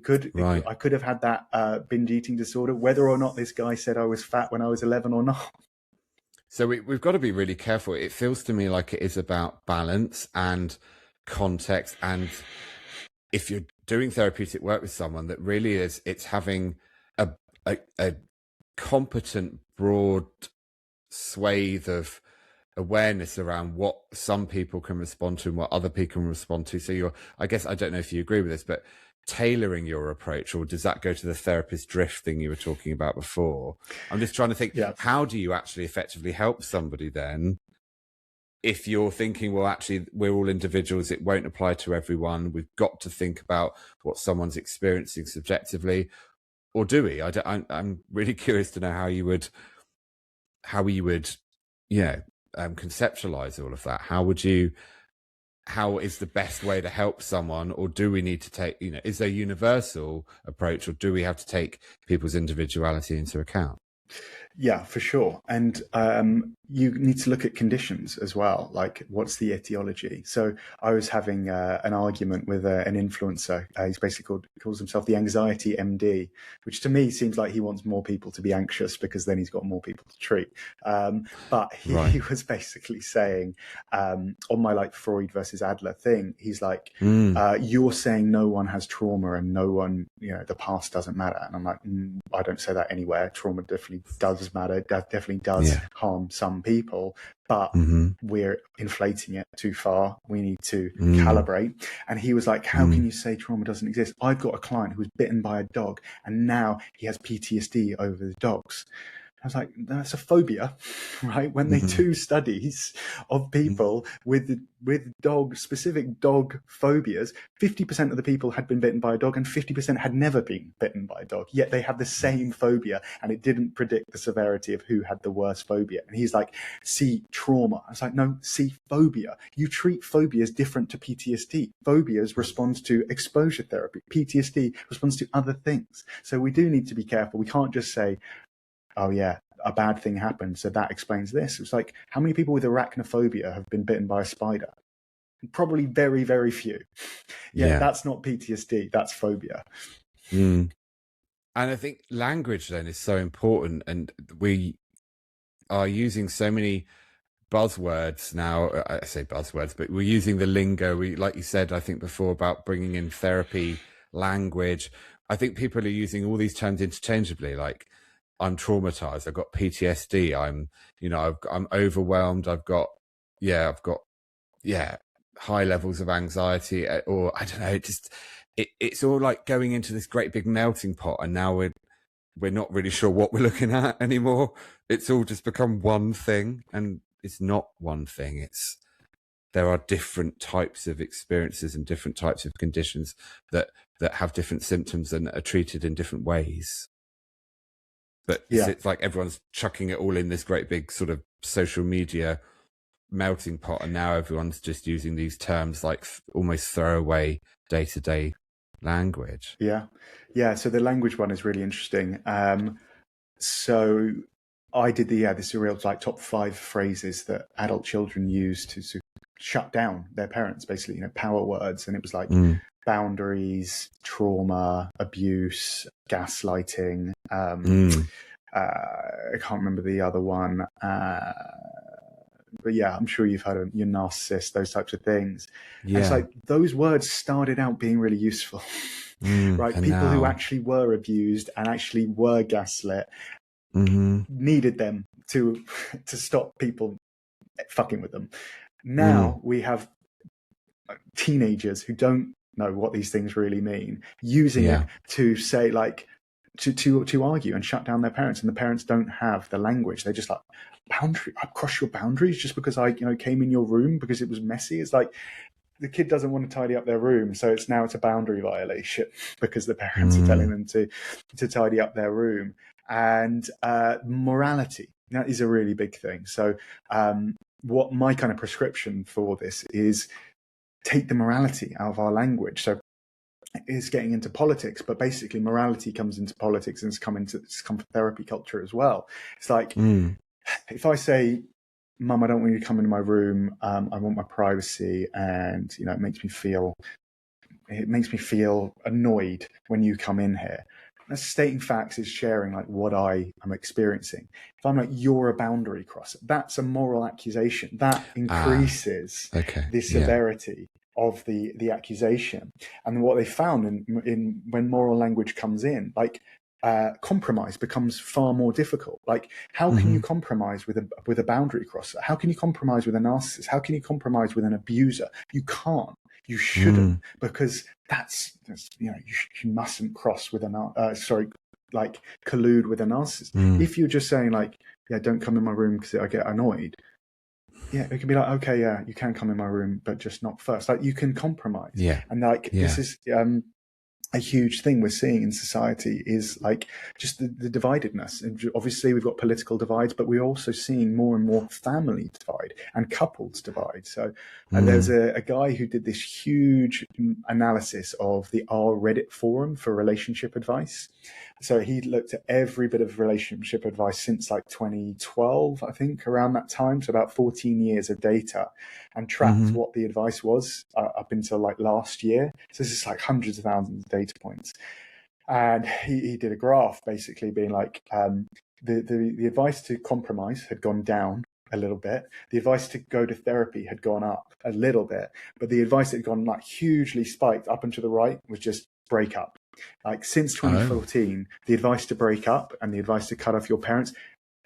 could have had that binge eating disorder, whether or not this guy said I was fat when I was 11 or not. So we've got to be really careful. It feels to me like it is about balance and context. And if you're doing therapeutic work with someone, that really it's having a competent, broad swathe of awareness around what some people can respond to and what other people can respond to. So I guess, I don't know if you agree with this, but tailoring your approach, or does that go to the therapist drift thing you were talking about before? I'm just trying to think, how do you actually effectively help somebody then, if you're thinking, well, actually, we're all individuals, it won't apply to everyone, we've got to think about what someone's experiencing subjectively, or do we? I'm really curious to know how you would conceptualize all of that. How is the best way to help someone, or do we need to take, is there a universal approach, or do we have to take people's individuality into account? Yeah, for sure. And you need to look at conditions as well, like what's the etiology. So I was having an argument with an influencer. He's basically calls himself the Anxiety MD, which to me seems like he wants more people to be anxious because then he's got more people to treat. But he was basically saying on my like Freud versus Adler thing, he's like, you're saying no one has trauma and no one, the past doesn't matter. And I'm like, I don't say that anywhere. Trauma definitely does matter. That definitely does harm some people, but we're inflating it too far. We need to calibrate. And he was like, how can you say trauma doesn't exist? I've got a client who was bitten by a dog and now he has PTSD over the dogs. I was like, that's a phobia, right? When they do studies of people with specific dog phobias, 50% of the people had been bitten by a dog and 50% had never been bitten by a dog. Yet they have the same phobia, and it didn't predict the severity of who had the worst phobia. And he's like, see trauma. I was like, no, see phobia. You treat phobias different to PTSD. Phobias respond to exposure therapy. PTSD responds to other things. So we do need to be careful. We can't just say, oh yeah, a bad thing happened, so that explains this. It's like, how many people with arachnophobia have been bitten by a spider? Probably very, very few. That's not PTSD, that's phobia. And I think language then is so important, and we are using so many buzzwords now. I say buzzwords, but we're using the lingo. Like you said, I think before, about bringing in therapy language. I think people are using all these terms interchangeably, like, I'm traumatized, I've got PTSD, I'm overwhelmed, I've got high levels of anxiety, or I don't know, it's all like going into this great big melting pot, and now we're not really sure what we're looking at anymore. It's all just become one thing, and it's not one thing. There are different types of experiences and different types of conditions that have different symptoms and are treated in different ways. But it's like everyone's chucking it all in this great big sort of social media melting pot, and now everyone's just using these terms like almost throwaway day-to-day language. Yeah. So the language one is really interesting. So I did this real like top 5 phrases that adult children use to shut down their parents, basically, power words. And it was like boundaries, trauma, abuse, gaslighting. I can't remember the other one. But yeah, I'm sure you've heard of your narcissist, those types of things. Yeah. And it's like those words started out being really useful, right? People who actually were abused and actually were gaslit needed them to stop people fucking with them. Now we have teenagers who don't know what these things really mean, using it to say like, to argue and shut down their parents, and the parents don't have the language. They're just like, boundary, I cross your boundaries just because I came in your room because it was messy. It's like the kid doesn't want to tidy up their room, so it's a boundary violation because the parents are telling them to tidy up their room. And morality, that is a really big thing. So what my kind of prescription for this is, take the morality out of our language. So is getting into politics, but basically morality comes into politics, and it's come for therapy culture as well. It's like, if I say, Mum, I don't want you to come into my room, I want my privacy, and it makes me feel annoyed when you come in here. That's stating facts, is sharing like what I am experiencing. If I'm like, you're a boundary crosser, that's a moral accusation. That increases the severity of the accusation. And what they found in when moral language comes in, like compromise becomes far more difficult. Like, how can you compromise with a boundary crosser? How can you compromise with a narcissist? How can you compromise with an abuser? You can't. You shouldn't, because that's you mustn't cross with like collude with a narcissist. If you're just saying like, don't come in my room because I get annoyed. Yeah, it can be like, okay, yeah, you can come in my room, but just not first. Like, you can compromise. Yeah. And like, this is a huge thing we're seeing in society, is like just the dividedness. And obviously we've got political divides, but we're also seeing more and more family divide and couples divide. So there's a guy who did this huge analysis of the Reddit forum for relationship advice. So he looked at every bit of relationship advice since like 2012, I think, around that time. So about 14 years of data, and tracked what the advice was up until like last year. So this is like hundreds of thousands of data points. And he did a graph basically being like, the advice to compromise had gone down a little bit. The advice to go to therapy had gone up a little bit, but the advice that had gone like hugely spiked up and to the right was just break up. Like, since 2014, the advice to break up and the advice to cut off your parents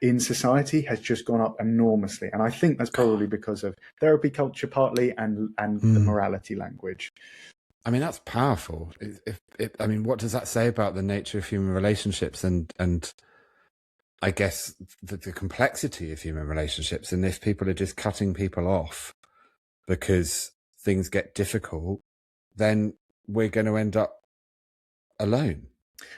in society has just gone up enormously. And I think that's probably because of therapy culture partly, and the morality language. I mean, that's powerful. I mean, what does that say about the nature of human relationships and I guess the complexity of human relationships? And if people are just cutting people off because things get difficult, then we're going to end up alone.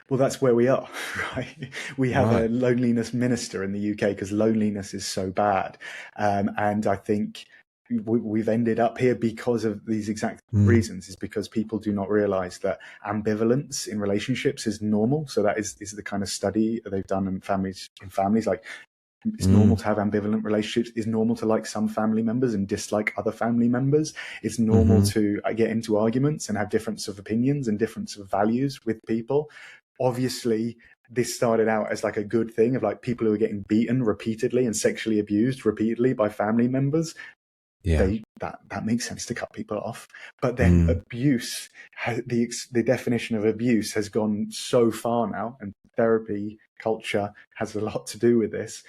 Well, that's where we are, right? We have a loneliness minister in the UK because loneliness is so bad. And I think we've ended up here because of these exact reasons, is because people do not realize that ambivalence in relationships is normal. So that is the kind of study they've done in families. Like, it's normal to have ambivalent relationships. It's normal to like some family members and dislike other family members. It's normal to get into arguments and have difference of opinions and difference of values with people. Obviously, this started out as like a good thing of like people who are getting beaten repeatedly and sexually abused repeatedly by family members. Yeah, that makes sense to cut people off. But then abuse, the definition of abuse has gone so far now, and therapy culture has a lot to do with this.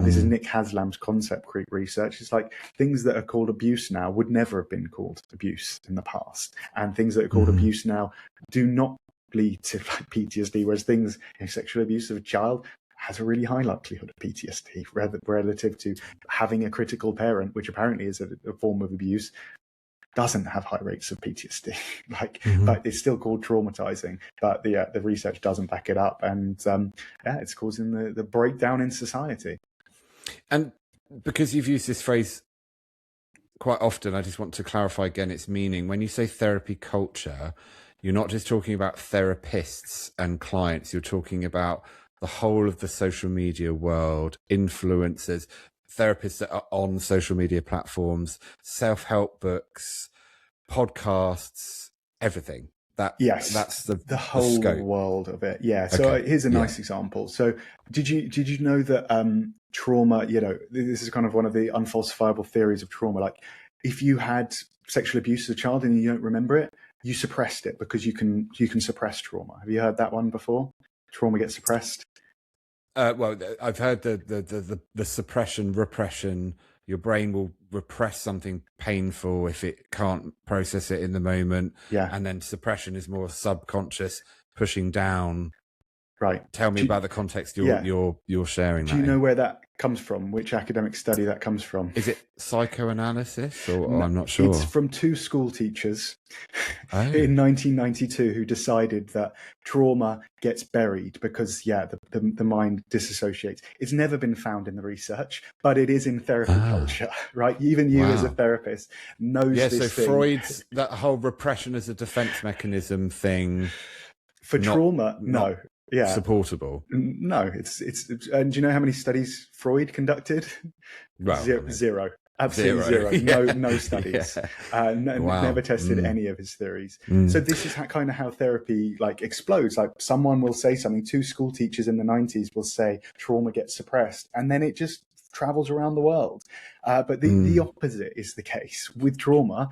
This is Nick Haslam's concept creep research. It's like things that are called abuse now would never have been called abuse in the past, and things that are called abuse now do not lead to like PTSD, whereas things, sexual abuse of a child has a really high likelihood of PTSD relative to having a critical parent, which apparently is a form of abuse, doesn't have high rates of PTSD. But it's still called traumatizing. But the research doesn't back it up, and it's causing the breakdown in society. And because you've used this phrase quite often, I just want to clarify again its meaning. When you say therapy culture, you're not just talking about therapists and clients, you're talking about the whole of the social media world, influencers, therapists that are on social media platforms, self-help books, podcasts, everything. Yes, That's the whole scope. world of it. Yeah. So Okay. here's a nice example. So did you know that trauma? You know, this is kind of one of the unfalsifiable theories of trauma. Like, if you had sexual abuse as a child and you don't remember it, you suppressed it because you can suppress trauma. Have you heard that one before? Trauma gets suppressed. Well, I've heard the suppression, repression. Your brain will repress something painful if it can't process it in the moment. Yeah. And then suppression is more subconscious, pushing down. Right. Tell me about the context you're sharing. Do you know where that comes from? Which academic study that comes from? Is it psychoanalysis, or No, I'm not sure? It's from two school teachers in 1992 who decided that trauma gets buried because, the mind disassociates. It's never been found in the research, but it is in therapy culture, right? Even you as a therapist knows this thing. So Freud's, that whole repression as a defense mechanism thing. For trauma, no. Yeah, supportable. No, it's and do you know how many studies Freud conducted? Well, zero. Absolutely zero. No studies. Never tested any of his theories. So this is kind of how therapy explodes. Like, someone will say something. Two school teachers in the 90s will say trauma gets suppressed, and then it just travels around the world. But the opposite is the case with trauma.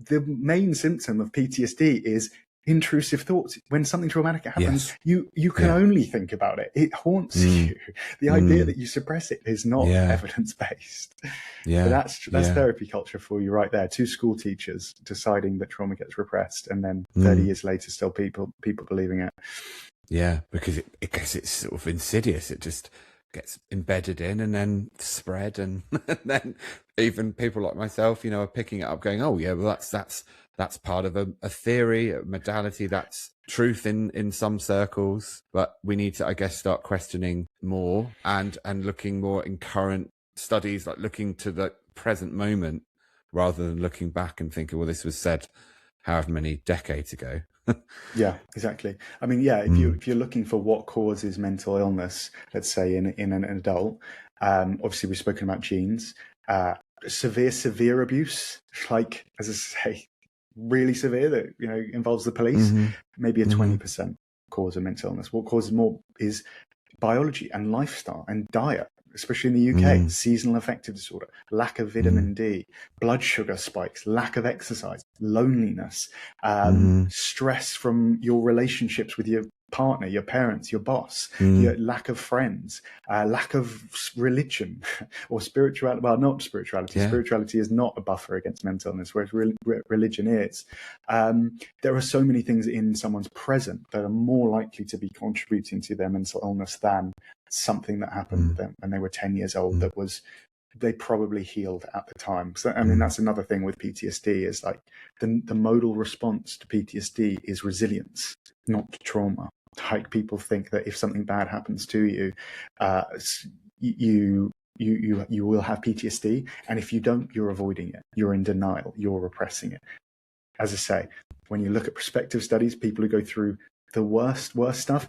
The main symptom of PTSD is intrusive thoughts. When something traumatic happens, you can only think about it. It haunts you. The idea that you suppress it is not evidence-based. So that's therapy culture for you right there. Two school teachers deciding that trauma gets repressed, and then 30 years later still people believing it. Yeah, because it's sort of insidious. It just gets embedded in and then spread, and then even people like myself, are picking it up, going, "Oh yeah, well that's part of a theory, a modality, that's truth in some circles." But we need to, I guess, start questioning more and looking more in current studies, like looking to the present moment rather than looking back and thinking, well, this was said however many decades ago. Yeah, exactly. I mean, if you're looking for what causes mental illness, let's say in an adult, obviously we've spoken about genes, severe abuse, like, as I say, really severe, that involves the police, maybe a 20% cause of mental illness. What causes more is biology and lifestyle and diet, especially in the UK. Seasonal affective disorder, lack of vitamin D, blood sugar spikes, lack of exercise, loneliness, stress from your relationships with your partner, your parents, your boss, your lack of friends, lack of religion or spirituality. Well, not spirituality. Spirituality is not a buffer against mental illness, whereas religion is. There are so many things in someone's present that are more likely to be contributing to their mental illness than something that happened to them when they were 10 years old that was they probably healed at the time. So I mean, that's another thing with PTSD, is like the modal response to PTSD is resilience, not trauma. Like, people think that if something bad happens to you, you will have PTSD, and if you don't, you're avoiding it, you're in denial, you're repressing it. As I say, when you look at prospective studies, people who go through the worst stuff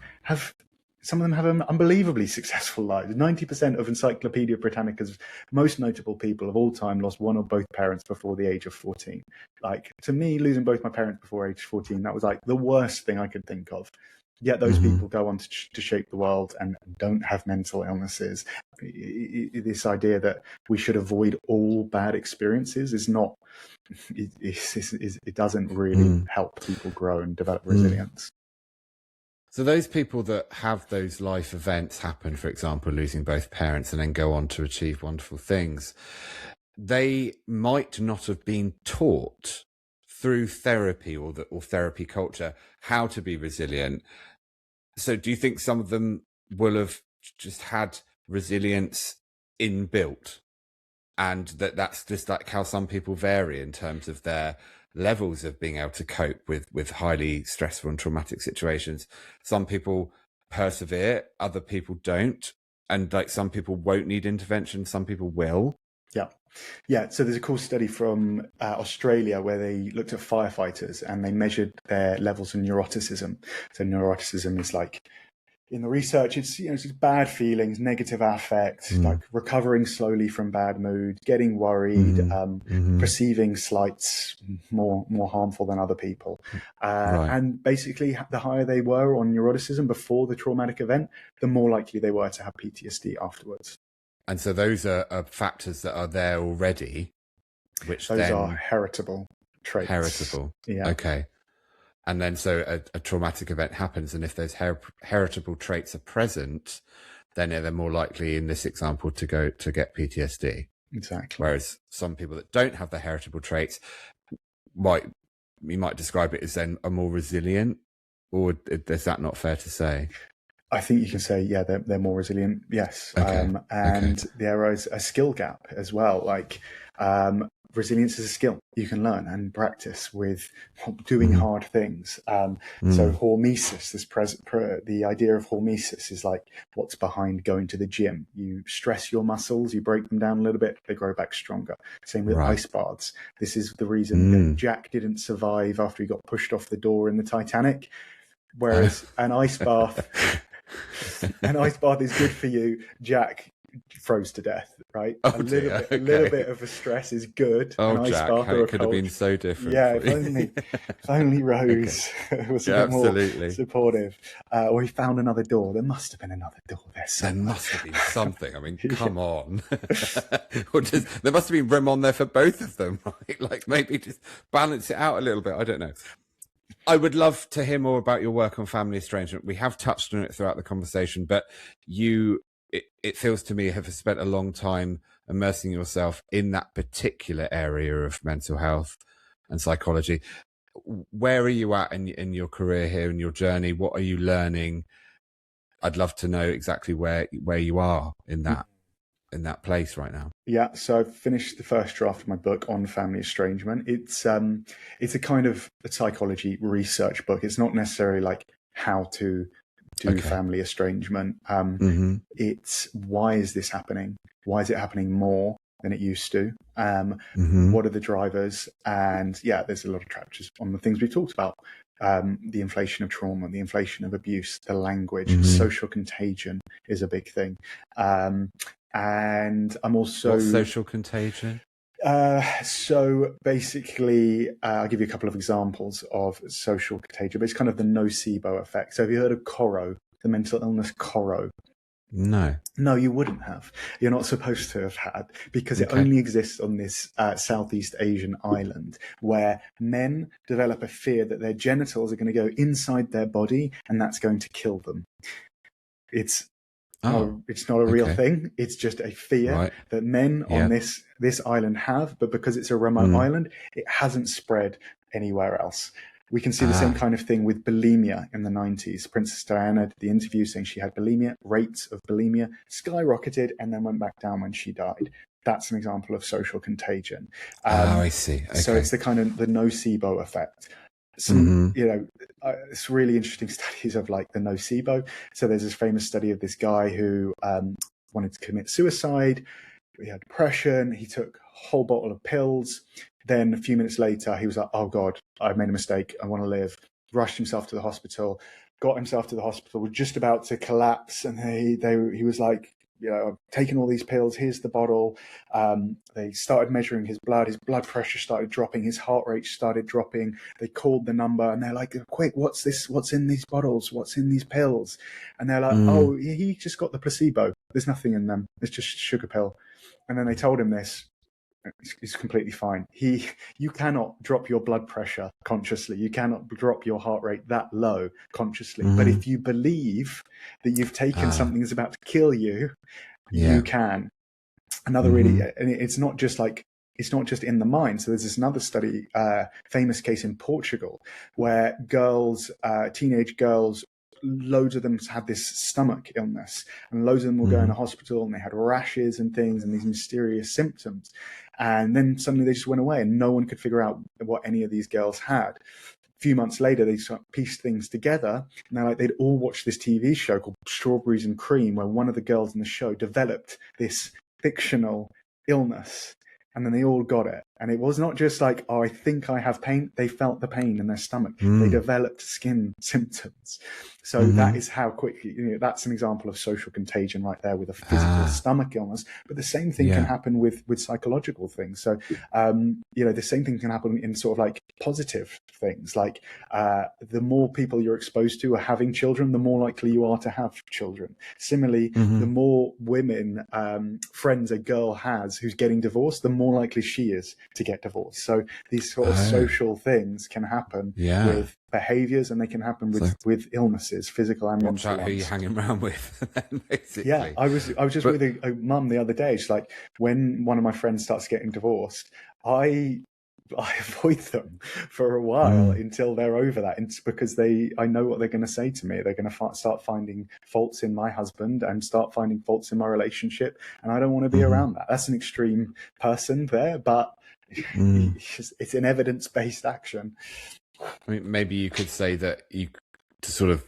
some of them have unbelievably successful lives. 90% of Encyclopedia Britannica's most notable people of all time lost one or both parents before the age of 14. Like, to me, losing both my parents before age 14, that was like the worst thing I could think of. Yet those people go on to shape the world and don't have mental illnesses. This idea that we should avoid all bad experiences is not, it doesn't really help people grow and develop resilience. So those people that have those life events happen, for example, losing both parents, and then go on to achieve wonderful things, they might not have been taught through therapy or therapy culture how to be resilient. So do you think some of them will have just had resilience inbuilt, and that's just like how some people vary in terms of their levels of being able to cope with highly stressful and traumatic situations? Some people persevere, other people don't, and like some people won't need intervention, some people will. Yeah. Yeah. So there's a cool study from Australia where they looked at firefighters and they measured their levels of neuroticism. So neuroticism is like, in the research, it's, it's just bad feelings, negative affect, like recovering slowly from bad mood, getting worried, perceiving slights more harmful than other people. Right. And basically, the higher they were on neuroticism before the traumatic event, the more likely they were to have PTSD afterwards. And so those are factors that are there already, which Those then are heritable traits. heritable. Yeah. Okay. And then so a traumatic event happens, and if those heritable traits are present, then they're more likely, in this example, to get PTSD. Exactly. Whereas some people that don't have the heritable traits you might describe it as then are more resilient, or is that not fair to say? I think you can say, yeah, they're more resilient. Yes. Okay. And there is a skill gap as well. Like, resilience is a skill you can learn and practice with doing hard things. So hormesis, the idea of hormesis is like what's behind going to the gym. You stress your muscles, you break them down a little bit, they grow back stronger. Same with ice baths. This is the reason that Jack didn't survive after he got pushed off the door in the Titanic. Whereas an ice bath is good for you. Jack froze to death, right? Oh, a little bit of a stress is good. Oh, an ice Jack, bath how or it could have been so different. Yeah, if only Rose was a bit more supportive, or he found another door. There must have been another door there. There must have been something. I mean, come on. Or there must have been room on there for both of them, right? Like maybe just balance it out a little bit. I don't know. I would love to hear more about your work on family estrangement. We have touched on it throughout the conversation, but it feels to me have spent a long time immersing yourself in that particular area of mental health and psychology. Where are you at in your career here, in your journey? What are you learning? I'd love to know exactly where you are in that place right now. Yeah, so I've finished the first draft of my book on family estrangement. It's a kind of a psychology research book. It's not necessarily like how to do family estrangement. It's why is this happening? Why is it happening more than it used to? What are the drivers? And yeah, there's a lot of chapters on the things we talked about. The inflation of trauma, the inflation of abuse, the language, social contagion is a big thing. And I'm also... What's social contagion? So basically, I'll give you a couple of examples of social contagion, but it's kind of the nocebo effect. So have you heard of Coro, the mental illness Coro? No. No, you wouldn't have. You're not supposed to have had, because it only exists on this Southeast Asian island where men develop a fear that their genitals are going to go inside their body and that's going to kill them. It's not a real thing. It's just a fear that men on this island have, but because it's a remote island, it hasn't spread anywhere else. We can see the same kind of thing with bulimia in the 90s. Princess Diana did the interview saying she had bulimia. Rates of bulimia skyrocketed and then went back down when she died. That's an example of social contagion. I see. Okay. So it's the kind of the nocebo effect. It's really interesting studies of like the nocebo. So there's this famous study of this guy who wanted to commit suicide. He had depression. He took a whole bottle of pills. Then a few minutes later, he was like, oh God, I made a mistake. I want to live. Rushed himself to the hospital, got himself to the hospital, was just about to collapse. And he was like, I've taken all these pills. Here's the bottle. They started measuring his blood. His blood pressure started dropping. His heart rate started dropping. They called the number and they're like, quick, what's this? What's in these bottles? What's in these pills? And they're like, oh, he just got the placebo. There's nothing in them. It's just a sugar pill. And then they told him this. He's completely fine. You cannot drop your blood pressure consciously. You cannot drop your heart rate that low consciously. But if you believe that you've taken something that's about to kill you, you can. Another really, and it's not just in the mind. So there's this another study, famous case in Portugal, where teenage girls, loads of them had this stomach illness and loads of them were going to hospital and they had rashes and things and these mysterious symptoms. And then suddenly they just went away and no one could figure out what any of these girls had. A few months later, they sort of pieced things together and they're like, they'd all watched this TV show called Strawberries and Cream, where one of the girls in the show developed this fictional illness. And then they all got it. And it was not just like, oh, I think I have pain. They felt the pain in their stomach. They developed skin symptoms. So that is how quickly, that's an example of social contagion right there with a physical stomach illness. But the same thing can happen with psychological things. So, the same thing can happen in sort of like positive things. Like the more people you're exposed to are having children, the more likely you are to have children. Similarly, the more women friends a girl has who's getting divorced, the more likely she is to get divorced. So these sort of social things can happen with behaviors, and they can happen with illnesses, physical and mental. Watch out who you're hanging around with, basically. Yeah, I was just with a mum the other day. She's like, when one of my friends starts getting divorced, I avoid them for a while until they're over that. And it's because I know what they're going to say to me. They're going to start finding faults in my husband and start finding faults in my relationship. And I don't want to be around that. That's an extreme person there, but it's an evidence-based action. I mean, maybe you could say that to sort of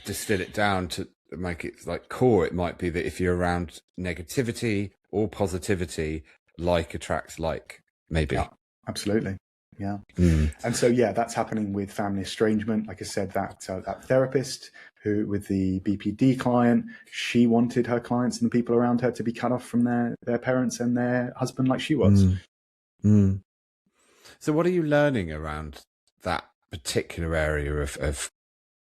distill it down to make it like core, it might be that if you're around negativity or positivity, like attracts like, maybe. Yeah, absolutely. Yeah. And so, that's happening with family estrangement. Like I said, that therapist who, with the BPD client, she wanted her clients and the people around her to be cut off from their parents and their husband like she was. So what are you learning around that particular area of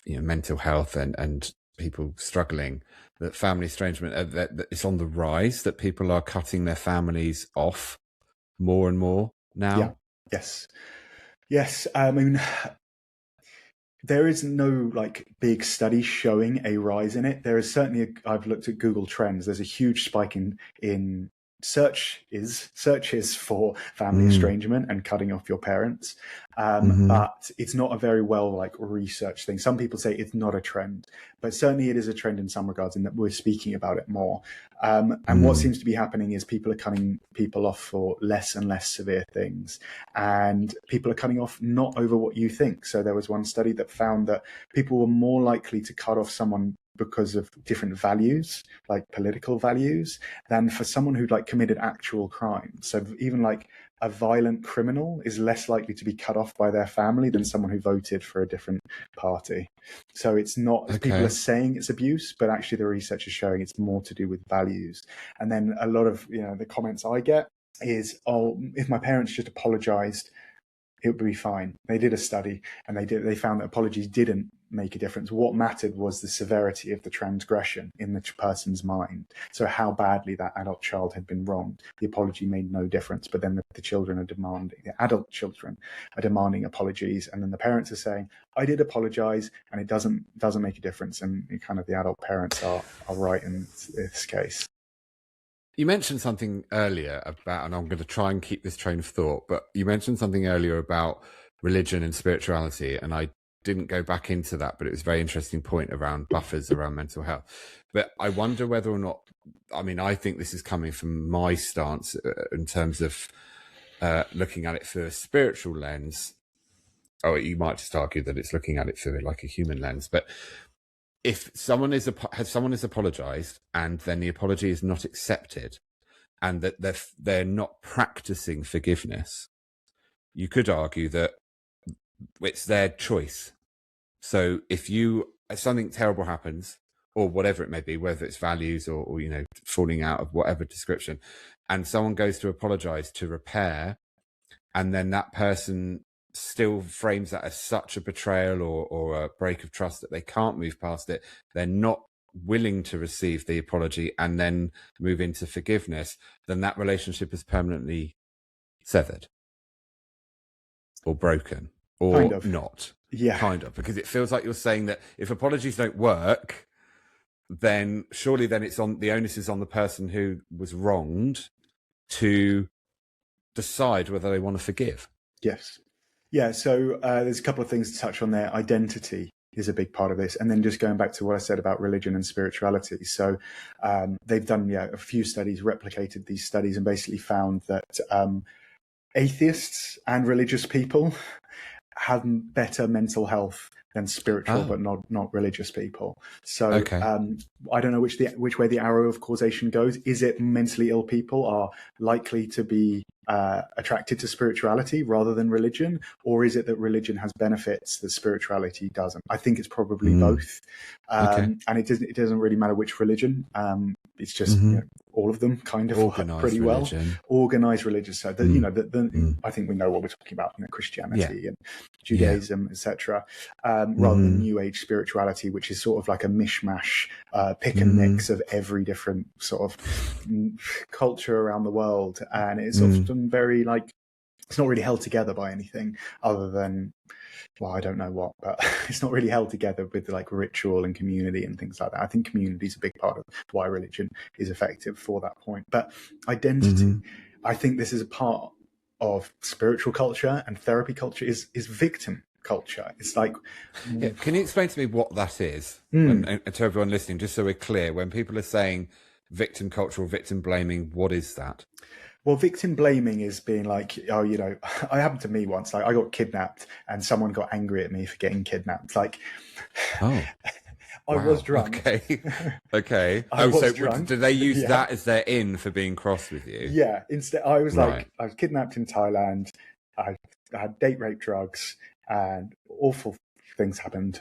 mental health and people struggling, that family estrangement, that it's on the rise, that people are cutting their families off more and more now? Yeah. Yes. I mean, there is no like big study showing a rise in it. There is certainly I've looked at Google Trends. There's a huge spike in searches for family estrangement and cutting off your parents. But it's not a very well researched thing. Some people say it's not a trend, but certainly it is a trend in some regards, in that we're speaking about it more. And what seems to be happening is people are cutting people off for less and less severe things, and people are cutting off not over what you think. So there was one study that found that people were more likely to cut off someone because of different values, like political values, than for someone who'd committed actual crimes. So even a violent criminal is less likely to be cut off by their family than someone who voted for a different party. So it's not, people are saying it's abuse, but actually the research is showing it's more to do with values. And then a lot of, the comments I get is, oh, if my parents just apologized, it would be fine. They did a study and they found that apologies didn't make a difference. What mattered was the severity of the transgression in the person's mind. So how badly that adult child had been wronged. The apology made no difference, but then the adult children are demanding apologies, and then the parents are saying, I did apologize, and it doesn't make a difference. And kind of the adult parents are right in this case. You mentioned something earlier about, and I'm going to try and keep this train of thought, but you mentioned something earlier about religion and spirituality, and I didn't go back into that, but it was a very interesting point around buffers around mental health. But I wonder whether or not, I mean, I think this is coming from my stance in terms of looking at it through a spiritual lens. Oh, you might just argue that it's looking at it through like a human lens, but if someone has apologized and then the apology is not accepted, and that they're not practicing forgiveness, you could argue that it's their choice. So if something terrible happens, or whatever it may be, whether it's values or falling out of whatever description, and someone goes to apologize to repair, and then that person still frames that as such a betrayal or a break of trust that they can't move past it, they're not willing to receive the apology and then move into forgiveness, then that relationship is permanently severed or broken or Kind of. not. Yeah. Kind of, because it feels like you're saying that if apologies don't work, then surely it's on, the onus is on the person who was wronged to decide whether they want to forgive. Yes. Yeah, so there's a couple of things to touch on there. Identity is a big part of this. And then just going back to what I said about religion and spirituality. So they've done a few studies, replicated these studies, and basically found that atheists and religious people have better mental health than spiritual, but not religious people. So Okay. I don't know which way the arrow of causation goes. Is it mentally ill people are likely to be attracted to spirituality rather than religion, or is it that religion has benefits that spirituality doesn't? I think it's probably both. Okay. And it doesn't really matter which religion. It's just all of them kind of Organized pretty religion. well organized religious. So I think we know what we're talking about, Christianity and Judaism, etc. Rather than New Age spirituality, which is sort of like a mishmash, pick and mix of every different sort of culture around the world, and it's often very like it's not really held together by anything other than, well, I don't know what, but it's not really held together with like ritual and community and things like that. I think community is a big part of why religion is effective for that point. But identity, I think this is a part of spiritual culture and therapy culture is victim culture. It's like, Can you explain to me what that is, and to everyone listening, just so we're clear? When people are saying victim culture or victim blaming, what is that? Well, victim blaming is being like, oh, you know, I happened to me once. Like, I got kidnapped, and someone got angry at me for getting kidnapped. Like, I was drunk. Okay. I was so drunk. do they use that as their in for being cross with you? Yeah. Instead, I was like, I was kidnapped in Thailand. I had date rape drugs, and awful things happened.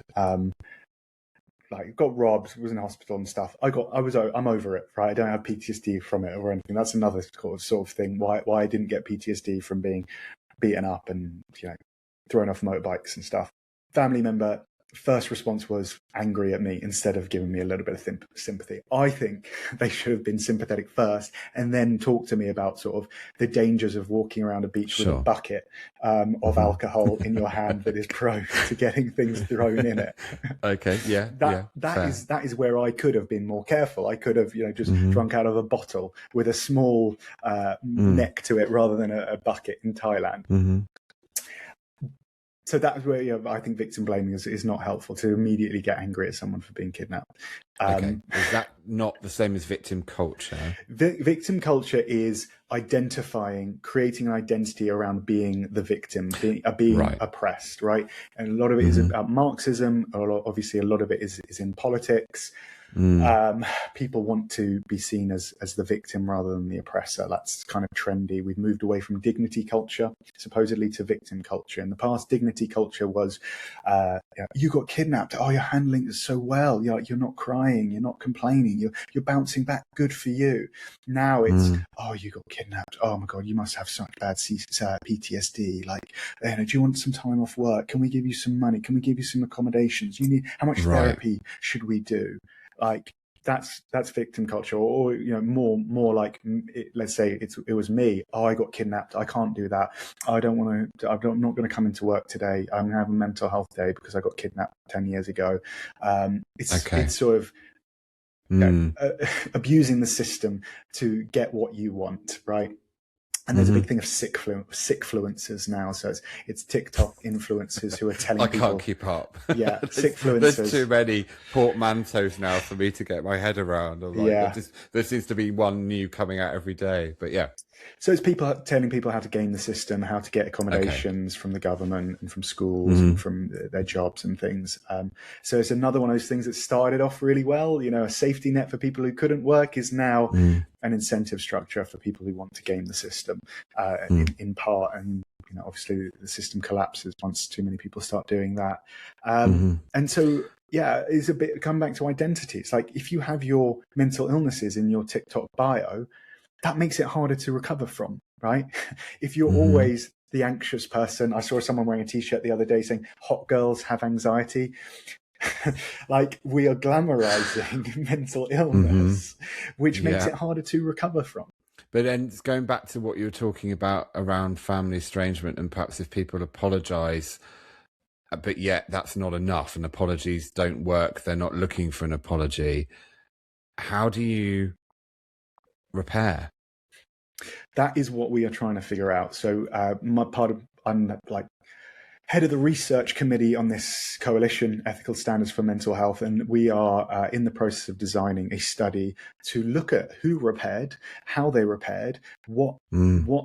Like got robbed, was in hospital and stuff. I'm over it, right? I don't have PTSD from it or anything. That's another sort of thing. Why I didn't get PTSD from being beaten up and, you know, thrown off motorbikes and stuff. Family member, first response was angry at me instead of giving me a little bit of sympathy. I think they should have been sympathetic first and then talk to me about sort of the dangers of walking around a beach with a bucket of alcohol in your hand that is prone to getting things thrown in it. Okay, that is where I could have been more careful. I could have, you know, just drunk out of a bottle with a small neck to it rather than a bucket in Thailand. So that's where, you know, I think victim blaming is not helpful, to immediately get angry at someone for being kidnapped. Okay. Is that not the same as victim culture? Victim culture is identifying, creating an identity around being the victim, being oppressed, right? And a lot of it is about Marxism. Obviously, a lot of it is in politics. People want to be seen as the victim rather than the oppressor. That's kind of trendy. We've moved away from dignity culture, supposedly, to victim culture. In the past, dignity culture was, you got kidnapped. Oh, you're handling it so well. You're not crying. You're not complaining. You're bouncing back. Good for you. Now it's, oh, you got kidnapped. Oh my God, you must have such bad PTSD. Like, do you want some time off work? Can we give you some money? Can we give you some accommodations? How much therapy should we do? Like that's victim culture, or you know, more like, let's say it was me. Oh, I got kidnapped. I can't do that. I don't want to. I'm not going to come into work today. I'm going to have a mental health day because I got kidnapped 10 years ago. It's sort of abusing the system to get what you want, right? And there's a big thing of sickfluencers now. So it's TikTok influencers who are telling people. I can't keep up. Yeah, sickfluencers. There's too many portmanteaus now for me to get my head around. There seems to be one new coming out every day. But yeah. So it's people telling people how to game the system, how to get accommodations from the government and from schools and from their jobs and things. So it's another one of those things that started off really well. You know, a safety net for people who couldn't work is now an incentive structure for people who want to game the system in part. And, you know, obviously the system collapses once too many people start doing that. And so, yeah, it's a bit, come back to identity. It's like, if you have your mental illnesses in your TikTok bio, that makes it harder to recover from, right? If you're always the anxious person. I saw someone wearing a t-shirt the other day saying, hot girls have anxiety. Like, we are glamorizing mental illness, which makes it harder to recover from. But then going back to what you were talking about around family estrangement, and perhaps if people apologize, but yet that's not enough and apologies don't work, they're not looking for an apology, how do you repair? That is what we are trying to figure out. So I'm like head of the research committee on this coalition, Ethical Standards for Mental Health, and we are in the process of designing a study to look at who repaired, how they repaired, what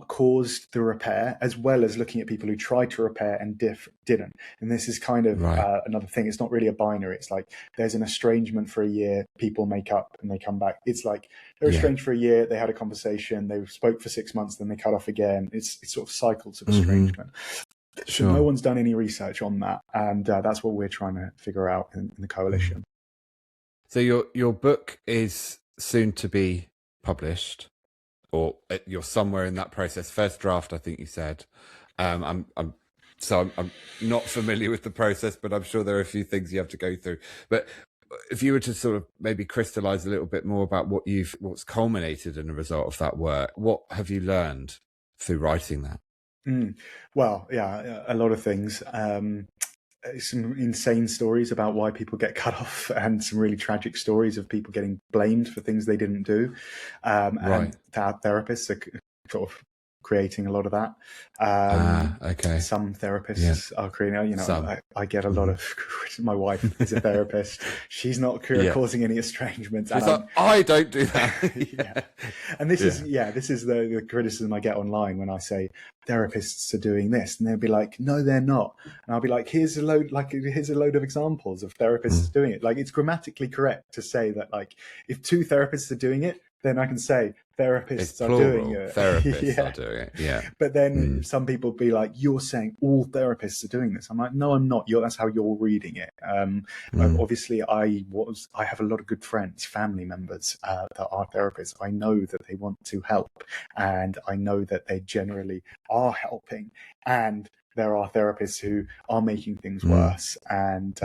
caused the repair, as well as looking at people who tried to repair and didn't. And this is kind of another thing. It's not really a binary. It's like there's an estrangement for a year, people make up and they come back. It's like they're estranged for a year, they had a conversation, they spoke for 6 months, then they cut off again. It's sort of cycles of estrangement. So no one's done any research on that, and that's what we're trying to figure out in the coalition. So your book is soon to be published, or you're somewhere in that process. First draft, I think you said. I'm not familiar with the process, but I'm sure there are a few things you have to go through. But if you were to sort of maybe crystallize a little bit more about what's culminated in the result of that work, what have you learned through writing that? Well, yeah, a lot of things. Some insane stories about why people get cut off, and some really tragic stories of people getting blamed for things they didn't do. And our therapists are sort of creating a lot of that. Some therapists are creating, I get a lot of, my wife is a therapist. She's not causing any estrangements. She's like, I don't do that. And this is the criticism I get online when I say therapists are doing this, and they'll be like, no, they're not. And I'll be like, here's a load of examples of therapists doing it. Like, it's grammatically correct to say that, like, if two therapists are doing it, then I can say therapists are doing it. Therapists are doing it. Yeah. But then some people be like, you're saying all therapists are doing this. I'm like, no, I'm not. That's how you're reading it. Obviously, I have a lot of good friends, family members that are therapists. I know that they want to help, and I know that they generally are helping. And there are therapists who are making things worse and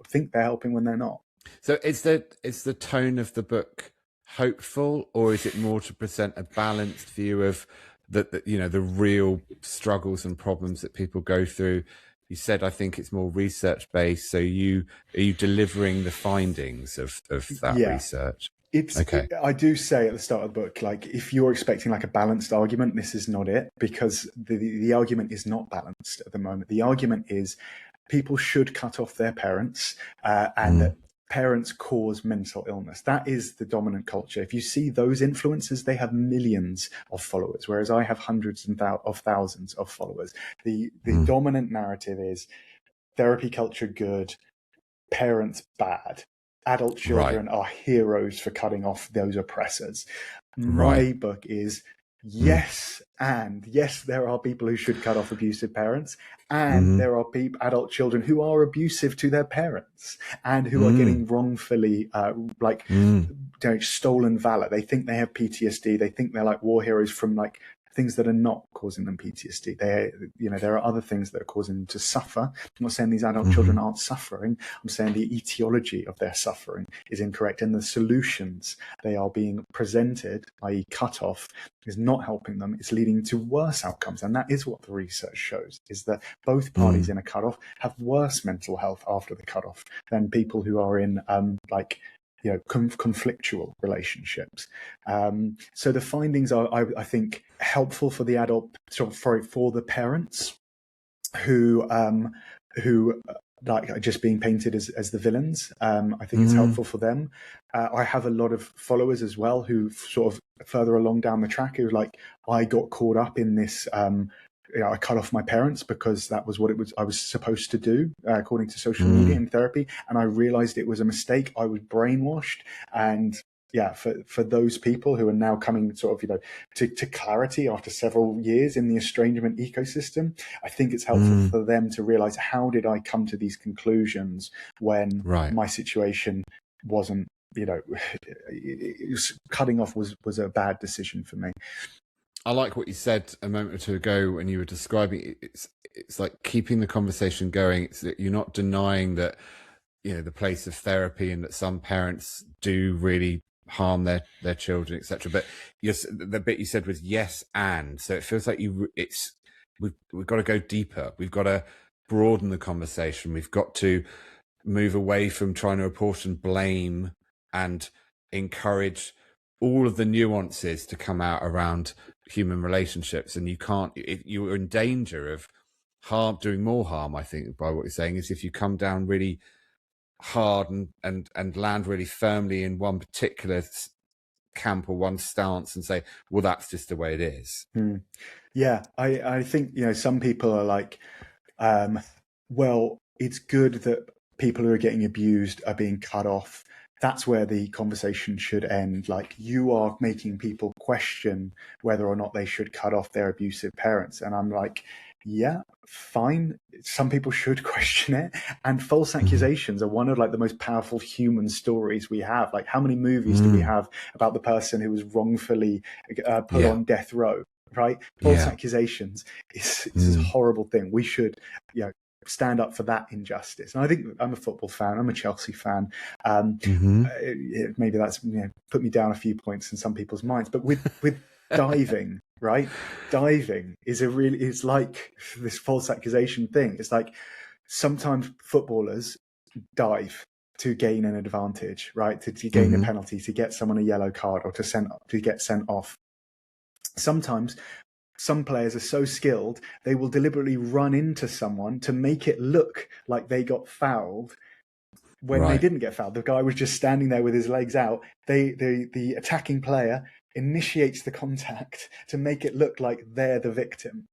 think they're helping when they're not. So is the tone of the book hopeful, or is it more to present a balanced view of the real struggles and problems that people go through? You said, I think it's more research based. So are you delivering the findings of that research? I do say at the start of the book, like, if you're expecting like a balanced argument, this is not it, because the argument is not balanced at the moment. The argument is people should cut off their parents, and that parents cause mental illness. That is the dominant culture. If you see those influencers, they have millions of followers, whereas I have hundreds of thousands of followers. The dominant narrative is therapy culture good, parents bad. Adult children are heroes for cutting off those oppressors. My book is yes, there are people who should cut off abusive parents, and there are adult children who are abusive to their parents and who are getting wrongfully stolen valor. They think they have PTSD. They think they're like war heroes from like things that are not causing them PTSD. There are other things that are causing them to suffer. I'm not saying these adult children aren't suffering. I'm saying the etiology of their suffering is incorrect, and the solutions they are being presented, i.e. cut off, is not helping them. It's leading to worse outcomes. And that is what the research shows, is that both parties in a cutoff have worse mental health after the cutoff than people who are in conflictual relationships. So the findings are, I think, helpful for the for the parents who are just being painted as the villains. I think it's helpful for them. I have a lot of followers as well who sort of further along down the track who I got caught up in this. I cut off my parents because that was what I was supposed to do, according to social media and therapy. And I realized it was a mistake. I was brainwashed. And for those people who are now coming sort of, to clarity after several years in the estrangement ecosystem, I think it's helpful for them to realize, how did I come to these conclusions when my situation wasn't, cutting off was a bad decision for me. I like what you said a moment or two ago when you were describing it. It's like keeping the conversation going. It's that you're not denying that, the place of therapy, and that some parents do really harm their children, etc. But the bit you said was yes, and so it feels like we've got to go deeper. We've got to broaden the conversation. We've got to move away from trying to apportion blame and encourage all of the nuances to come out around human relationships. And you're in danger of doing more harm, I think, by what you're saying, is if you come down really hard and land really firmly in one particular camp or one stance and say, well, that's just the way it is. Yeah, I think, some people are like, well, it's good that people who are getting abused are being cut off. That's where the conversation should end. Like, you are making people question whether or not they should cut off their abusive parents. And I'm like, yeah, fine. Some people should question it. And false accusations are one of like the most powerful human stories we have. Like, how many movies do we have about the person who was wrongfully put on death row? Right? False accusations is a horrible thing. We should, stand up for that injustice. And I think, I'm a football fan. I'm a Chelsea fan. Maybe that's put me down a few points in some people's minds. But with diving, right? Diving is like this false accusation thing. It's like sometimes footballers dive to gain an advantage, right? To gain a penalty, to get someone a yellow card, or to get sent off. Sometimes some players are so skilled, they will deliberately run into someone to make it look like they got fouled when they didn't get fouled. The guy was just standing there with his legs out. The attacking player initiates the contact to make it look like they're the victim.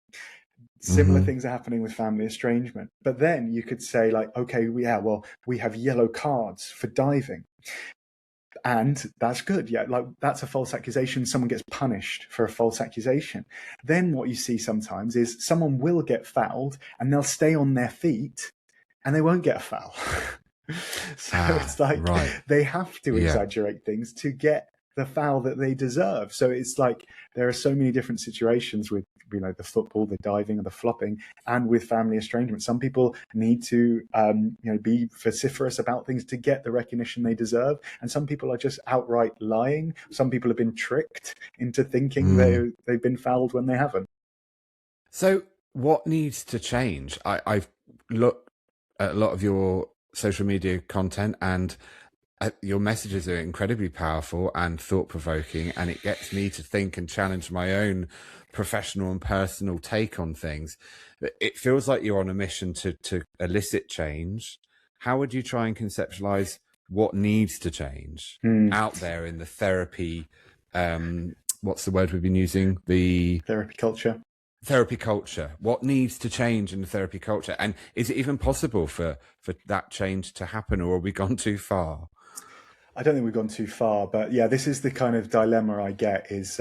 Similar things are happening with family estrangement. But then you could say, like, okay, we have yellow cards for diving. And that's good. Yeah, like, that's a false accusation. Someone gets punished for a false accusation. Then what you see sometimes is someone will get fouled and they'll stay on their feet and they won't get a foul. So it's like they have to exaggerate things to get the foul that they deserve. So it's like there are so many different situations with the football, the diving, and the flopping, and with family estrangement. Some people need to be vociferous about things to get the recognition they deserve, and some people are just outright lying. Some people have been tricked into thinking they've been fouled when they haven't. So what needs to change? I've looked at a lot of your social media content, and your messages are incredibly powerful and thought-provoking, and it gets me to think and challenge my own professional and personal take on things. It feels like you're on a mission to elicit change. How would you try and conceptualize what needs to change out there in the therapy? What's the word we've been using? The therapy culture. Therapy culture. What needs to change in the therapy culture? And is it even possible for that change to happen, or have we gone too far? I don't think we've gone too far, but yeah, this is the kind of dilemma I get is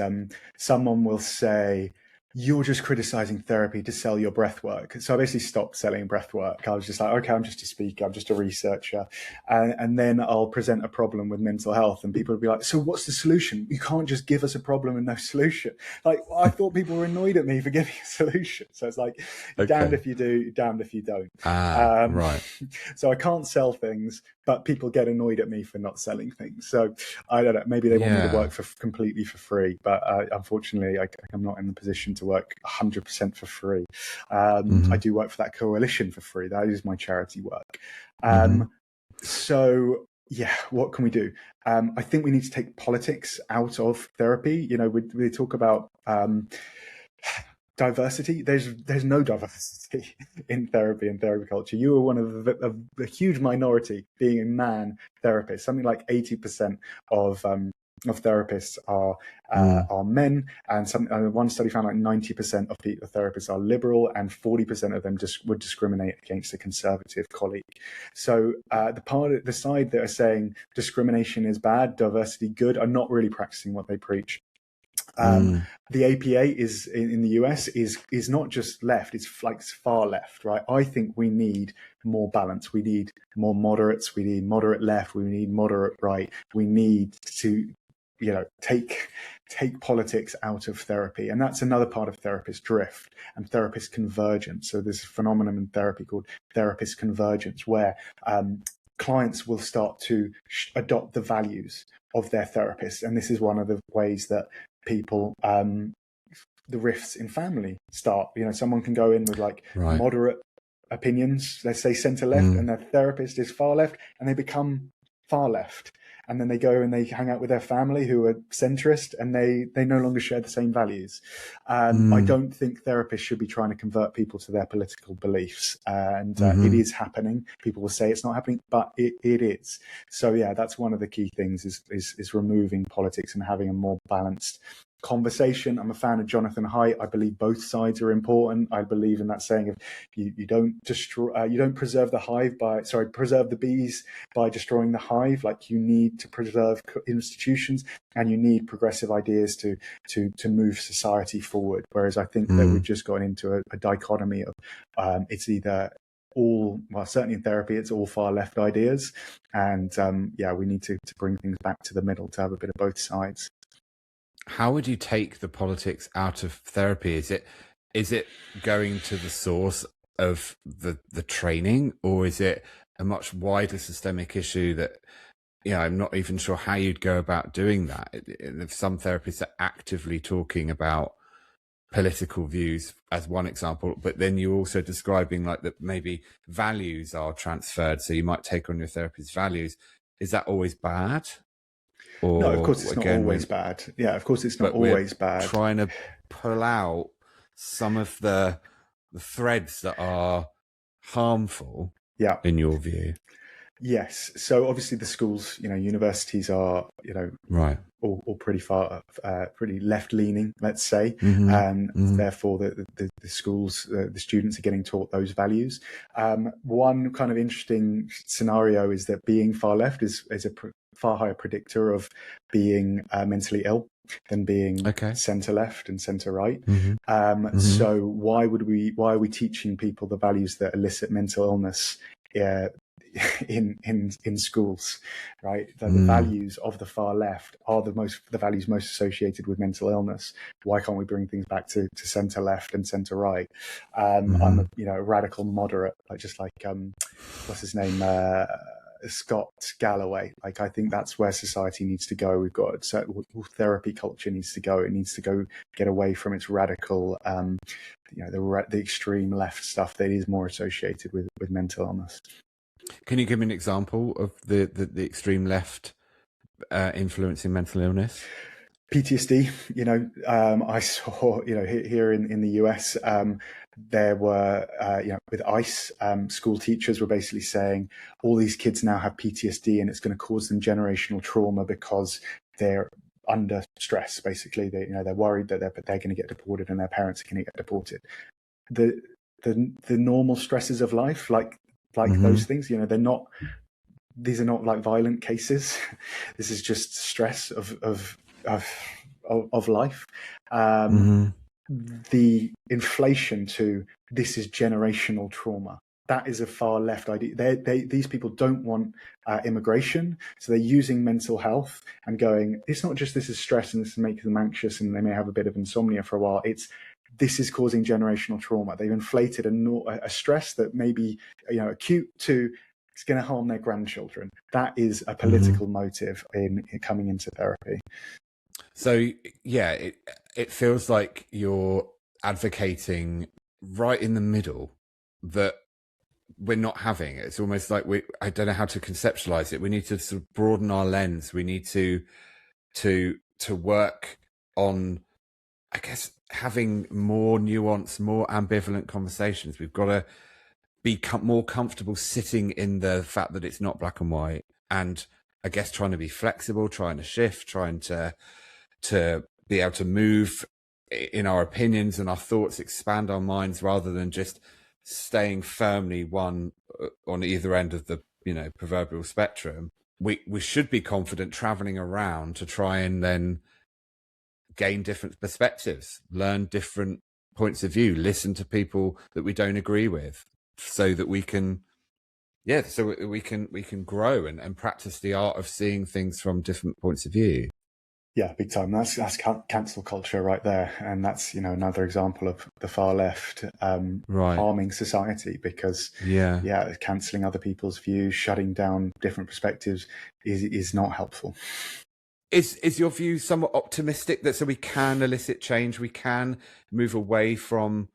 someone will say, you're just criticizing therapy to sell your breathwork. So I basically stopped selling breathwork. I was just like, okay, I'm just a speaker. I'm just a researcher. And then I'll present a problem with mental health and people will be like, so what's the solution? You can't just give us a problem and no solution. Like, I thought people were annoyed at me for giving a solution. So it's like, damned if you do, damned if you don't. Right. So I can't sell things, but people get annoyed at me for not selling things. So I don't know, maybe they want me to work completely for free, but unfortunately I'm not in the position to work 100% for free. I do work for that coalition for free. That is my charity work. So yeah, what can we do? I think we need to take politics out of therapy. We talk about diversity. There's no diversity in therapy and therapy culture. You are one of a huge minority being a man therapist. Something like 80% of therapists are men, and one study found like 90% of therapists are liberal, and 40% of them would discriminate against a conservative colleague. So the side that are saying discrimination is bad, diversity good, are not really practicing what they preach. The APA is in the US is not just left; it's like far left, right? I think we need more balance. We need more moderates. We need moderate left. We need moderate right. We need to, take politics out of therapy, and that's another part of therapist drift and therapist convergence. So there's a phenomenon in therapy called therapist convergence, where clients will start to adopt the values of their therapist, and this is one of the ways that people the rifts in family start. Someone can go in with like moderate opinions, let's say center left, and their therapist is far left, and they become far left. and then they go and they hang out with their family who are centrist, and they no longer share the same values. I don't think therapists should be trying to convert people to their political beliefs, and it is happening. People will say it's not happening, but it is. So yeah, that's one of the key things is removing politics and having a more balanced conversation. I'm a fan of Jonathan Haidt. I believe both sides are important. I believe in that saying of you don't destroy, you don't preserve the bees by destroying the hive. Like, you need to preserve institutions, and you need progressive ideas to move society forward. Whereas I think that we've just gone into a dichotomy of it's either all, well, certainly in therapy, it's all far left ideas, and we need to bring things back to the middle to have a bit of both sides. How would you take the politics out of therapy? Is it going to the source of the training, or is it a much wider systemic issue that, I'm not even sure how you'd go about doing that? If some therapists are actively talking about political views as one example, but then you're also describing like that maybe values are transferred, so you might take on your therapist's values. Is that always bad? Or, no, of course it's not always bad. Yeah, of course it's not always bad. Trying to pull out some of the threads that are harmful, in your view. Yes. So obviously the schools, universities are, right, all pretty far, pretty left leaning, let's say. And therefore the schools, the students are getting taught those values. One kind of interesting scenario is that being far left is a far higher predictor of being mentally ill than being center left and center right. So why are we teaching people the values that elicit mental illness in schools, right? The values of the far left are the values most associated with mental illness. Why can't we bring things back to center left and center right? I'm a radical moderate, just like what's his name, Scott Galloway. Like, I think that's where society needs to go. We've got therapy culture needs to go. It needs to go get away from its radical, the extreme left stuff that is more associated with mental illness. Can you give me an example of the extreme left influencing mental illness? PTSD. I saw, here in the US, there were, with ICE, school teachers were basically saying all these kids now have PTSD and it's going to cause them generational trauma because they're under stress. Basically, they're worried that they're going to get deported and their parents are going to get deported. The normal stresses of life, like those things, these are not like violent cases. This is just stress of life. The inflation to this is generational trauma. That is a far left idea. These people don't want immigration, so they're using mental health and going, it's not just this is stress and this is making them anxious and they may have a bit of insomnia for a while. This is causing generational trauma. They've inflated a stress that may be acute to it's going to harm their grandchildren. That is a political motive in coming into therapy. So yeah, it feels like you're advocating right in the middle that we're not having. It's almost like I don't know how to conceptualize it. We need to sort of broaden our lens. We need to work on, I guess, having more nuanced, more ambivalent conversations. We've got to become more comfortable sitting in the fact that it's not black and white, and I guess trying to be flexible, trying to shift, trying to be able to move in our opinions and our thoughts, expand our minds rather than just staying firmly one on either end of the proverbial spectrum. We should be confident traveling around to try and then gain different perspectives, learn different points of view, listen to people that we don't agree with, so that we can grow and practice the art of seeing things from different points of view. Yeah, big time. That's cancel culture right there, and that's another example of the far left harming society, because cancelling other people's views, shutting down different perspectives is not helpful. Is your view somewhat optimistic that so we can elicit change, we can move away from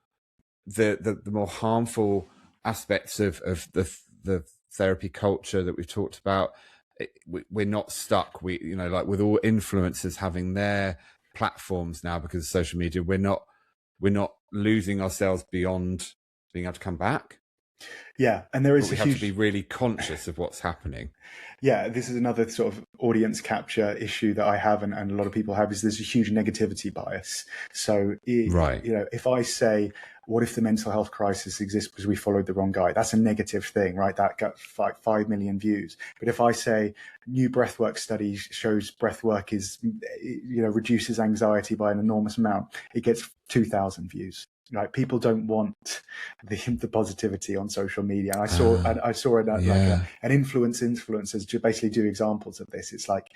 the more harmful aspects of the therapy culture that we've talked about, we're not stuck. We, you know, like with all influencers having their platforms now because of social media, we're not losing ourselves beyond being able to come back. Yeah, and there is but we have to be really conscious of what's happening. Yeah, this is another sort of audience capture issue that I have, and a lot of people have, is there's a huge negativity bias. So, Right. you know, if I say, what if the mental health crisis exists because we followed the wrong guy? That's a negative thing, right? That got 5 million views. But if I say new breathwork study shows breathwork is, you know, reduces anxiety by an enormous amount, it gets 2,000 views. Right, people don't want the positivity on social media. And I saw an influencers to basically do examples of this. It's like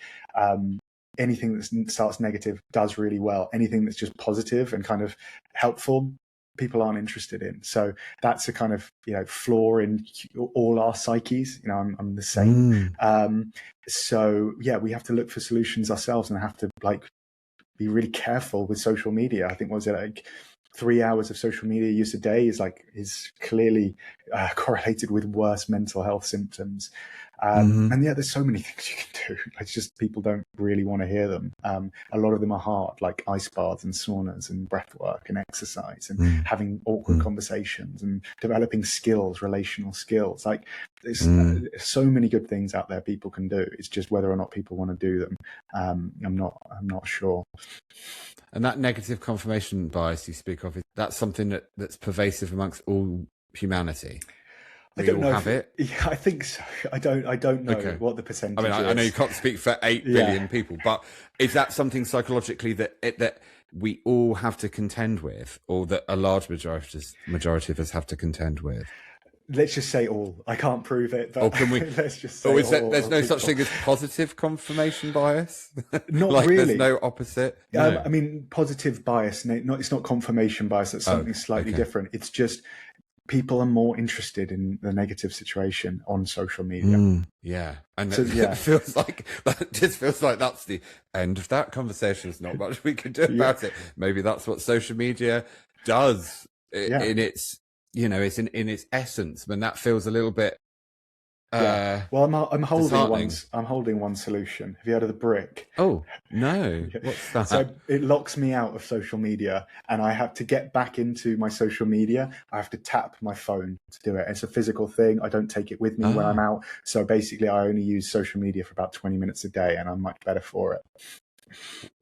anything that starts negative does really well. Anything that's just positive and kind of helpful, people aren't interested in. So that's a kind of, you know, flaw in all our psyches. You know, I'm the same. So yeah, we have to look for solutions ourselves and have to like be really careful with social media. I think, was it like 3 hours of social media use a day is clearly correlated with worse mental health symptoms. And yeah, there's so many things you can do. It's just people don't really want to hear them. A lot of them are hard, like ice baths and saunas and breath work and exercise and having awkward conversations and developing skills, relational skills. Like there's so many good things out there people can do. It's just whether or not people want to do them. I'm not sure. And that negative confirmation bias you speak of, that's something that's pervasive amongst all humanity. I don't know. Yeah, I think so. I don't know what the percentage is. I know you can't speak for 8 billion people, but is that something psychologically that we all have to contend with, or that a large majority of us have to contend with? Let's just say all. I can't prove it, but can we, let's just say all. There's no such thing as positive confirmation bias? Not like really. There's no opposite? No. I mean, positive bias, it's not confirmation bias. That's something slightly different. It's just people are more interested in the negative situation on social media. Yeah. And so, it feels like that's the end of that conversation. There's not much we can do about it. Maybe that's what social media does in its, you know, it's in its essence, when that feels a little bit well, I'm holding one solution. Have you heard of the brick? Oh no, what's that? So it locks me out of social media, and I have to get back into my social media. I have to tap my phone to do it. It's a physical thing. I don't take it with me when I'm out. So basically, I only use social media for about 20 minutes a day, and I'm much better for it.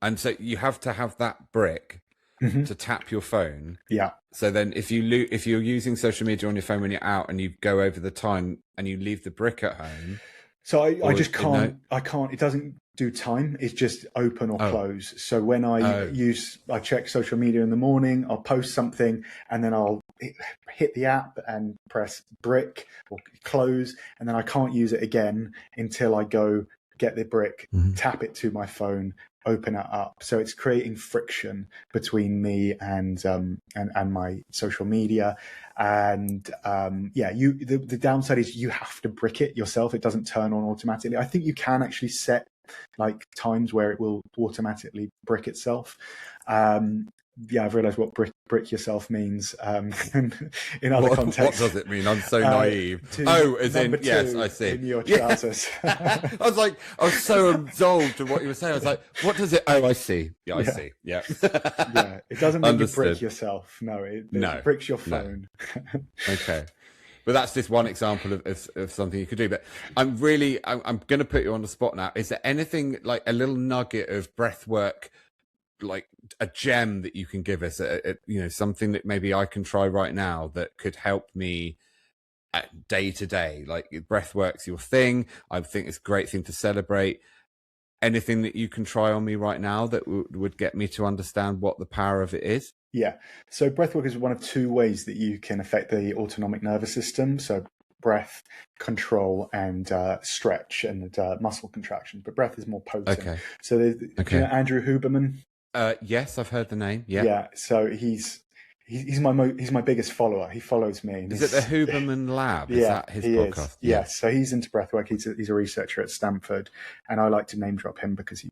And so you have to have that brick to tap your phone. Yeah. So then if you're using social media on your phone when you're out and you go over the time and you leave the brick at home. So I just can't, it doesn't do time. It's just open or close. So when I check social media in the morning, I'll post something and then I'll hit the app and press brick or close. And then I can't use it again until I go get the brick, tap it to my phone, open it up. So it's creating friction between me and my social media. And the downside is you have to brick it yourself. It doesn't turn on automatically. I think you can actually set like times where it will automatically brick itself. I've realised what brick yourself means in other contexts. What does it mean? I'm so naive. As in, yes, I see. In your trousers. I was so absolved in what you were saying. I was like, what does it? Oh, I see. Yeah, I see. Yeah. Yeah, it doesn't mean you brick yourself. No, it bricks your phone. No. Okay. But that's just one example of something you could do. But I'm going to put you on the spot now. Is there anything like a little nugget of breath work, like a gem that you can give us, something that maybe I can try right now that could help me day to day? Like breath work's your thing. I think it's a great thing to celebrate. Anything that you can try on me right now that would get me to understand what the power of it is? Yeah. So breathwork is one of 2 ways that you can affect the autonomic nervous system. So breath, control, and stretch and muscle contraction. But breath is more potent. Okay. So do you know Andrew Huberman? Yes, I've heard the name. Yeah. Yeah. So he's my biggest follower. He follows me. Is it the Huberman Lab? Is that his podcast? Is. Yes. So he's into breathwork. He's a researcher at Stanford, and I like to name drop him because he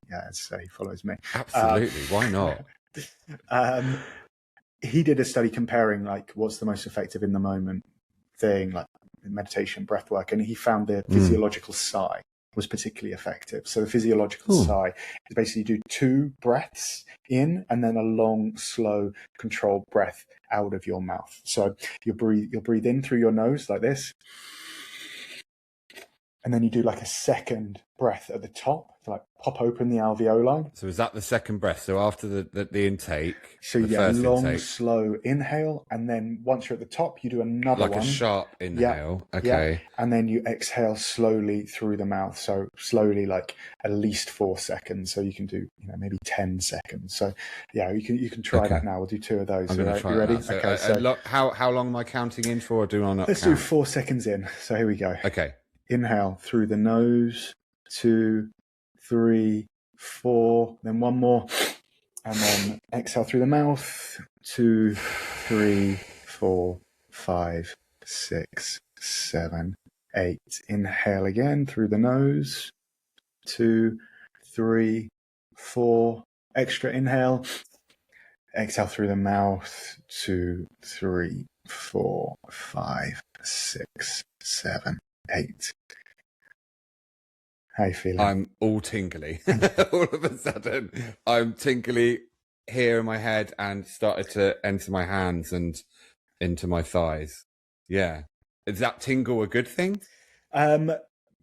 follows me. Absolutely. Why not? He did a study comparing like what's the most effective in the moment thing, like meditation, breathwork, and he found the physiological sigh. was particularly effective. So the physiological sigh is basically you do 2 breaths in and then a long, slow, controlled breath out of your mouth. So you'll breathe in through your nose like this. And then you do like a second breath at the top, to like pop open the alveoli. So is that the second breath? So after the intake, so you get a long, slow inhale, and then once you're at the top, you do another like one. Like a sharp inhale. Yeah, okay. Yeah. And then you exhale slowly through the mouth. So slowly, like at least 4 seconds. So you can do, maybe 10 seconds. So yeah, you can try that now. We'll do 2 of those. I'm going to try. You ready? So, okay. So how long am I counting in for? Or do I not? Let's do 4 seconds in. So here we go. Okay. Inhale through the nose, 2, 3, 4, then one more, and then exhale through the mouth, 2, 3, 4, 5, 6, 7, 8. Inhale again through the nose, 2, 3, 4. Extra inhale. Exhale through the mouth, 2, 3, 4, 5, 6, 7, 8. How you feeling? I'm all tingly. All of a sudden, I'm tingly here in my head and started to enter my hands and into my thighs. Yeah. Is that tingle a good thing?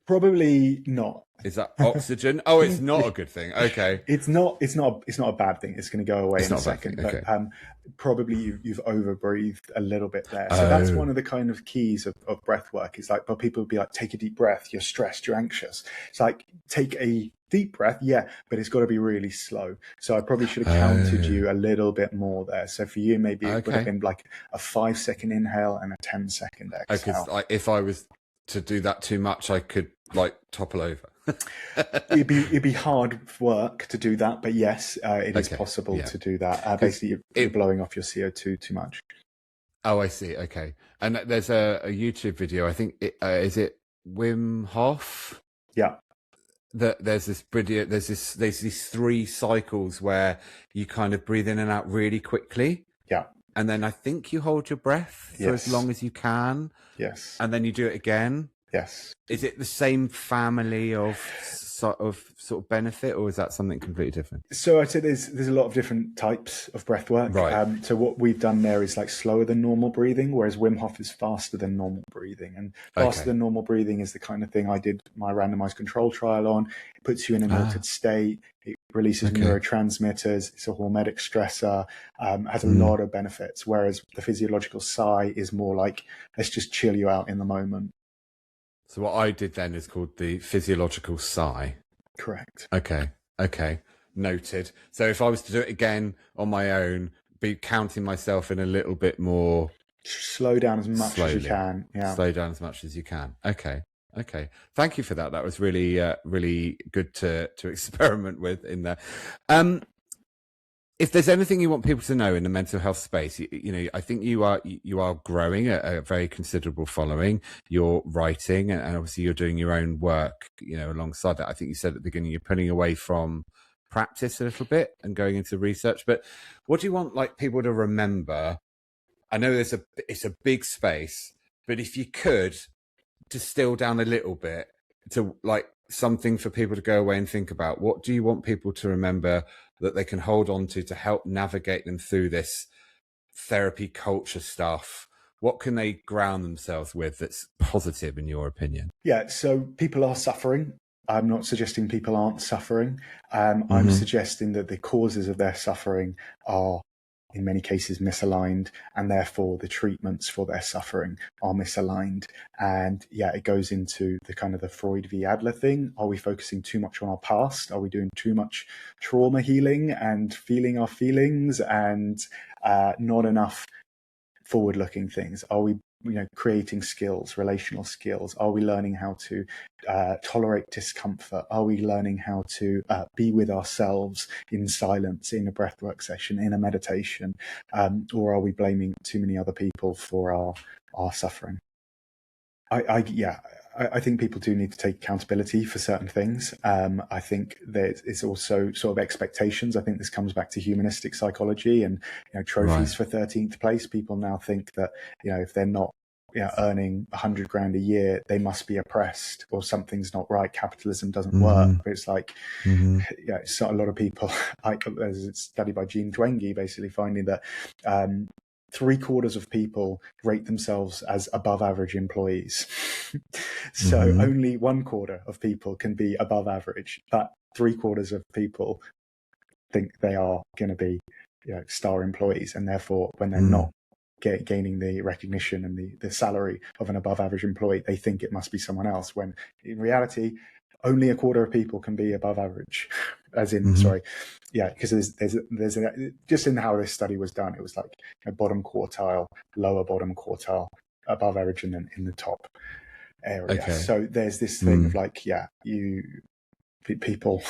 Probably not. Is that oxygen? Oh, it's not a good thing. Okay. It's not a bad thing. It's going to go away in a second. Okay. But probably you've overbreathed a little bit there. So that's one of the kind of keys of breath work. It's like, but people would be like, take a deep breath. You're stressed. You're anxious. It's like, take a deep breath. Yeah, but it's got to be really slow. So I probably should have counted you a little bit more there. So for you, maybe it would have been like a 5-second inhale and a 10-second exhale. Because if I was to do that too much, I could like topple over. It'd be hard work to do that, but yes, it is possible to do that. Basically, you're blowing off your CO2 too much. Oh, I see. Okay, and there's a YouTube video. I think is it Wim Hof? Yeah. There's this video. There's these 3 cycles where you kind of breathe in and out really quickly. Yeah. And then I think you hold your breath for as long as you can. Yes. And then you do it again. Yes. Is it the same family of sort of benefit, or is that something completely different? So I'd say there's a lot of different types of breath work. Right. So what we've done there is like slower than normal breathing, whereas Wim Hof is faster than normal breathing. And faster than normal breathing is the kind of thing I did my randomized control trial on. It puts you in an altered state. It releases neurotransmitters. It's a hormetic stressor. Has a lot of benefits. Whereas the physiological sigh is more like, let's just chill you out in the moment. So what I did then is called the physiological sigh. Correct. Okay. Noted. So if I was to do it again on my own, be counting myself in a little bit more. Slow down as much as you can. Yeah. Slow down as much as you can. Okay. Thank you for that. That was really, really good to experiment with in there. If there's anything you want people to know in the mental health space, I think you are growing a very considerable following. You're writing, and obviously you're doing your own work, alongside that. I think you said at the beginning you're pulling away from practice a little bit and going into research. But what do you want people to remember? I know it's a big space, but if you could distill down a little bit to something for people to go away and think about, what do you want people to remember that they can hold on to help navigate them through this therapy culture stuff? What can they ground themselves with that's positive in your opinion? Yeah, so people are suffering. I'm not suggesting people aren't suffering. I'm suggesting that the causes of their suffering are in many cases misaligned, and therefore the treatments for their suffering are misaligned. And yeah, it goes into the kind of the Freud v. Adler thing. Are we focusing too much on our past? Are we doing too much trauma healing and feeling our feelings, and not enough forward-looking things? Are we creating skills, relational skills? Are we learning how to tolerate discomfort? Are we learning how to be with ourselves in silence, in a breathwork session, in a meditation? Or are we blaming too many other people for our suffering? I think people do need to take accountability for certain things. I think there's also sort of expectations. I think this comes back to humanistic psychology and trophies for 13th place. People now think that if they're not earning 100 grand a year, they must be oppressed or something's not right. Capitalism doesn't work. But it's like, it's not a lot of people. As it's studied by Jean Twenge, basically finding that 3/4 of people rate themselves as above average employees. So only 1/4 of people can be above average, but 3/4 of people think they are going to be star employees, and therefore when they're not gaining the recognition and the salary of an above average employee, they think it must be someone else, when in reality only 1/4 of people can be above average. As in, because there's just in how this study was done, it was like a bottom quartile, lower bottom quartile, above average, and then in the top area. So there's this thing of like, people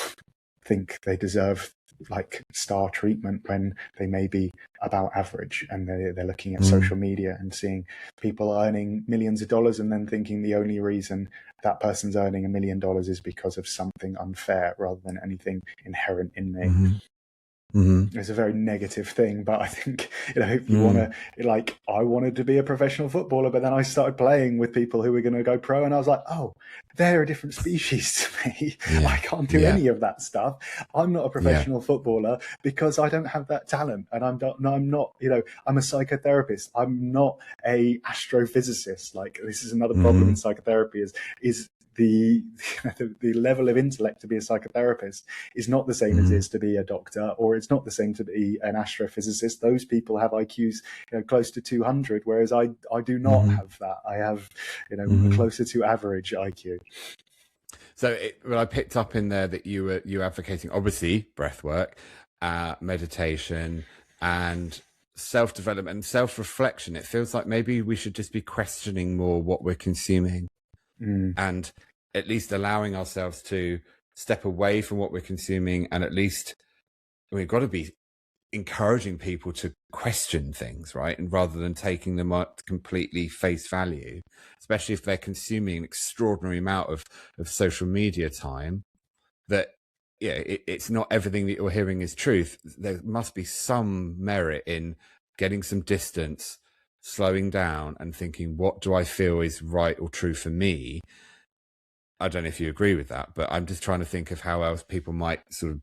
think they deserve like star treatment when they may be about average, and they're looking at social media and seeing people earning millions of dollars and then thinking the only reason that person's earning $1 million is because of something unfair rather than anything inherent in me. It's a very negative thing, but I think, if you want to, like, I wanted to be a professional footballer, but then I started playing with people who were going to go pro, and I was like, oh, they're a different species to me. I can't do any of that stuff. I'm not a professional footballer because I don't have that talent, and I'm not, I'm a psychotherapist. I'm not a astrophysicist. Like, this is another problem in psychotherapy is the level of intellect to be a psychotherapist is not the same as it is to be a doctor, or it's not the same to be an astrophysicist. Those people have IQs close to 200, whereas I do not have that. I have closer to average IQ. So I picked up in there that you were advocating, obviously, breath work, meditation, and self-development and self-reflection. It feels like maybe we should just be questioning more what we're consuming. And at least allowing ourselves to step away from what we're consuming, and at least we've got to be encouraging people to question things, right? And rather than taking them at completely face value, especially if they're consuming an extraordinary amount of social media time, that it's not everything that you're hearing is truth. There must be some merit in getting some distance, slowing down and thinking, what do I feel is right or true for me? I don't know if you agree with that, but I'm just trying to think of how else people might sort of,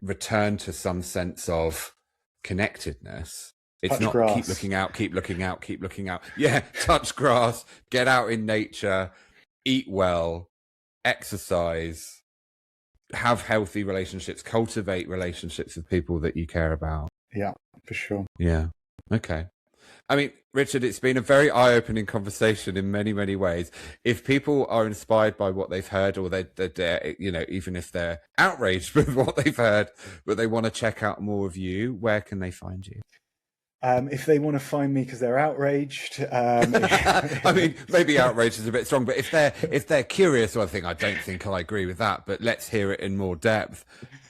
return to some sense of connectedness. It's touch not grass. Keep looking out, keep looking out, keep looking out. Yeah, touch grass, get out in nature, eat well, exercise, have healthy relationships, cultivate relationships with people that you care about. Yeah, for sure. Yeah. Okay. I mean, Richard, it's been a very eye-opening conversation in many, many ways. If people are inspired by what they've heard, or they're even if they're outraged with what they've heard, but they want to check out more of you, where can they find you? If they want to find me because they're outraged, I mean, maybe outraged is a bit strong, but if they're curious, or I don't think I agree with that, but let's hear it in more depth.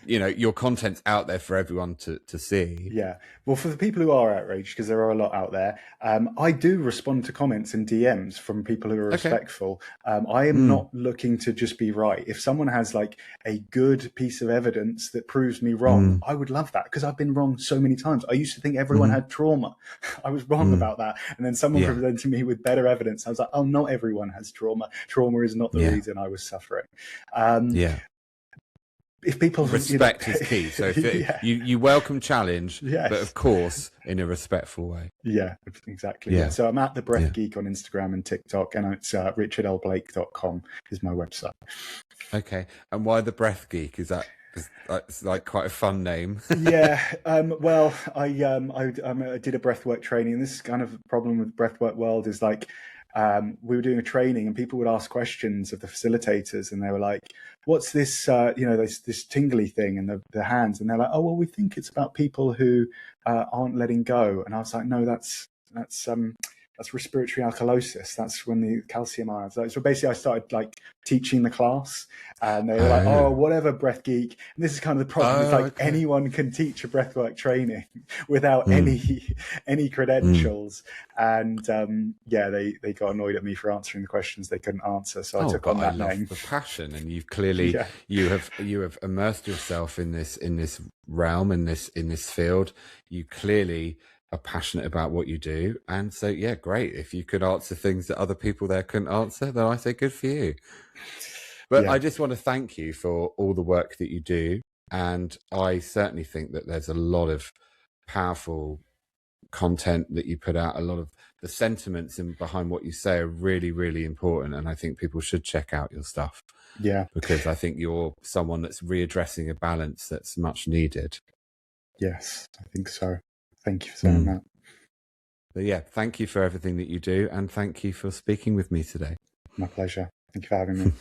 Your content's out there for everyone to see. Yeah. Well, for the people who are outraged, because there are a lot out there, I do respond to comments and DMs from people who are respectful. I am not looking to just be right. If someone has like a good piece of evidence that proves me wrong, I would love that, because I've been wrong so many times. I used to think everyone had trauma. I was wrong about that. And then someone presented me with better evidence. I was like, oh, not everyone has trauma. Trauma is not the reason I was suffering. If people respect is key, so if you welcome challenge, but of course in a respectful way. Yeah, exactly. Yeah. So I'm at the Breath Geek on Instagram and TikTok, and it's richardlblake.com is my website. Okay, and why the Breath Geek? Is that it's like quite a fun name? Well, I did a breathwork training, and this is kind of a problem with breathwork world is like. We were doing a training and people would ask questions of the facilitators, and they were like, what's this, this tingly thing in the hands? And they're like, oh, well, we think it's about people who aren't letting go. And I was like, no, that's respiratory alkalosis. That's when the calcium ions. So basically I started like teaching the class, and they were like, oh, whatever, breath geek. And this is kind of the problem. It's like anyone can teach a breathwork training without any credentials. And they got annoyed at me for answering the questions they couldn't answer. So I took on that name. The passion, and you've clearly you have immersed yourself in this realm, in this field. You clearly are passionate about what you do. And so, yeah, great. If you could answer things that other people there couldn't answer, then I say good for you. But Yeah. I just want to thank you for all the work that you do. And I certainly think that there's a lot of powerful content that you put out. A lot of the sentiments behind what you say are really, really important. And I think people should check out your stuff. Yeah. Because I think you're someone that's readdressing a balance that's much needed. Yes, I think so. Thank you for saying that. But yeah, thank you for everything that you do. And thank you for speaking with me today. My pleasure. Thank you for having me.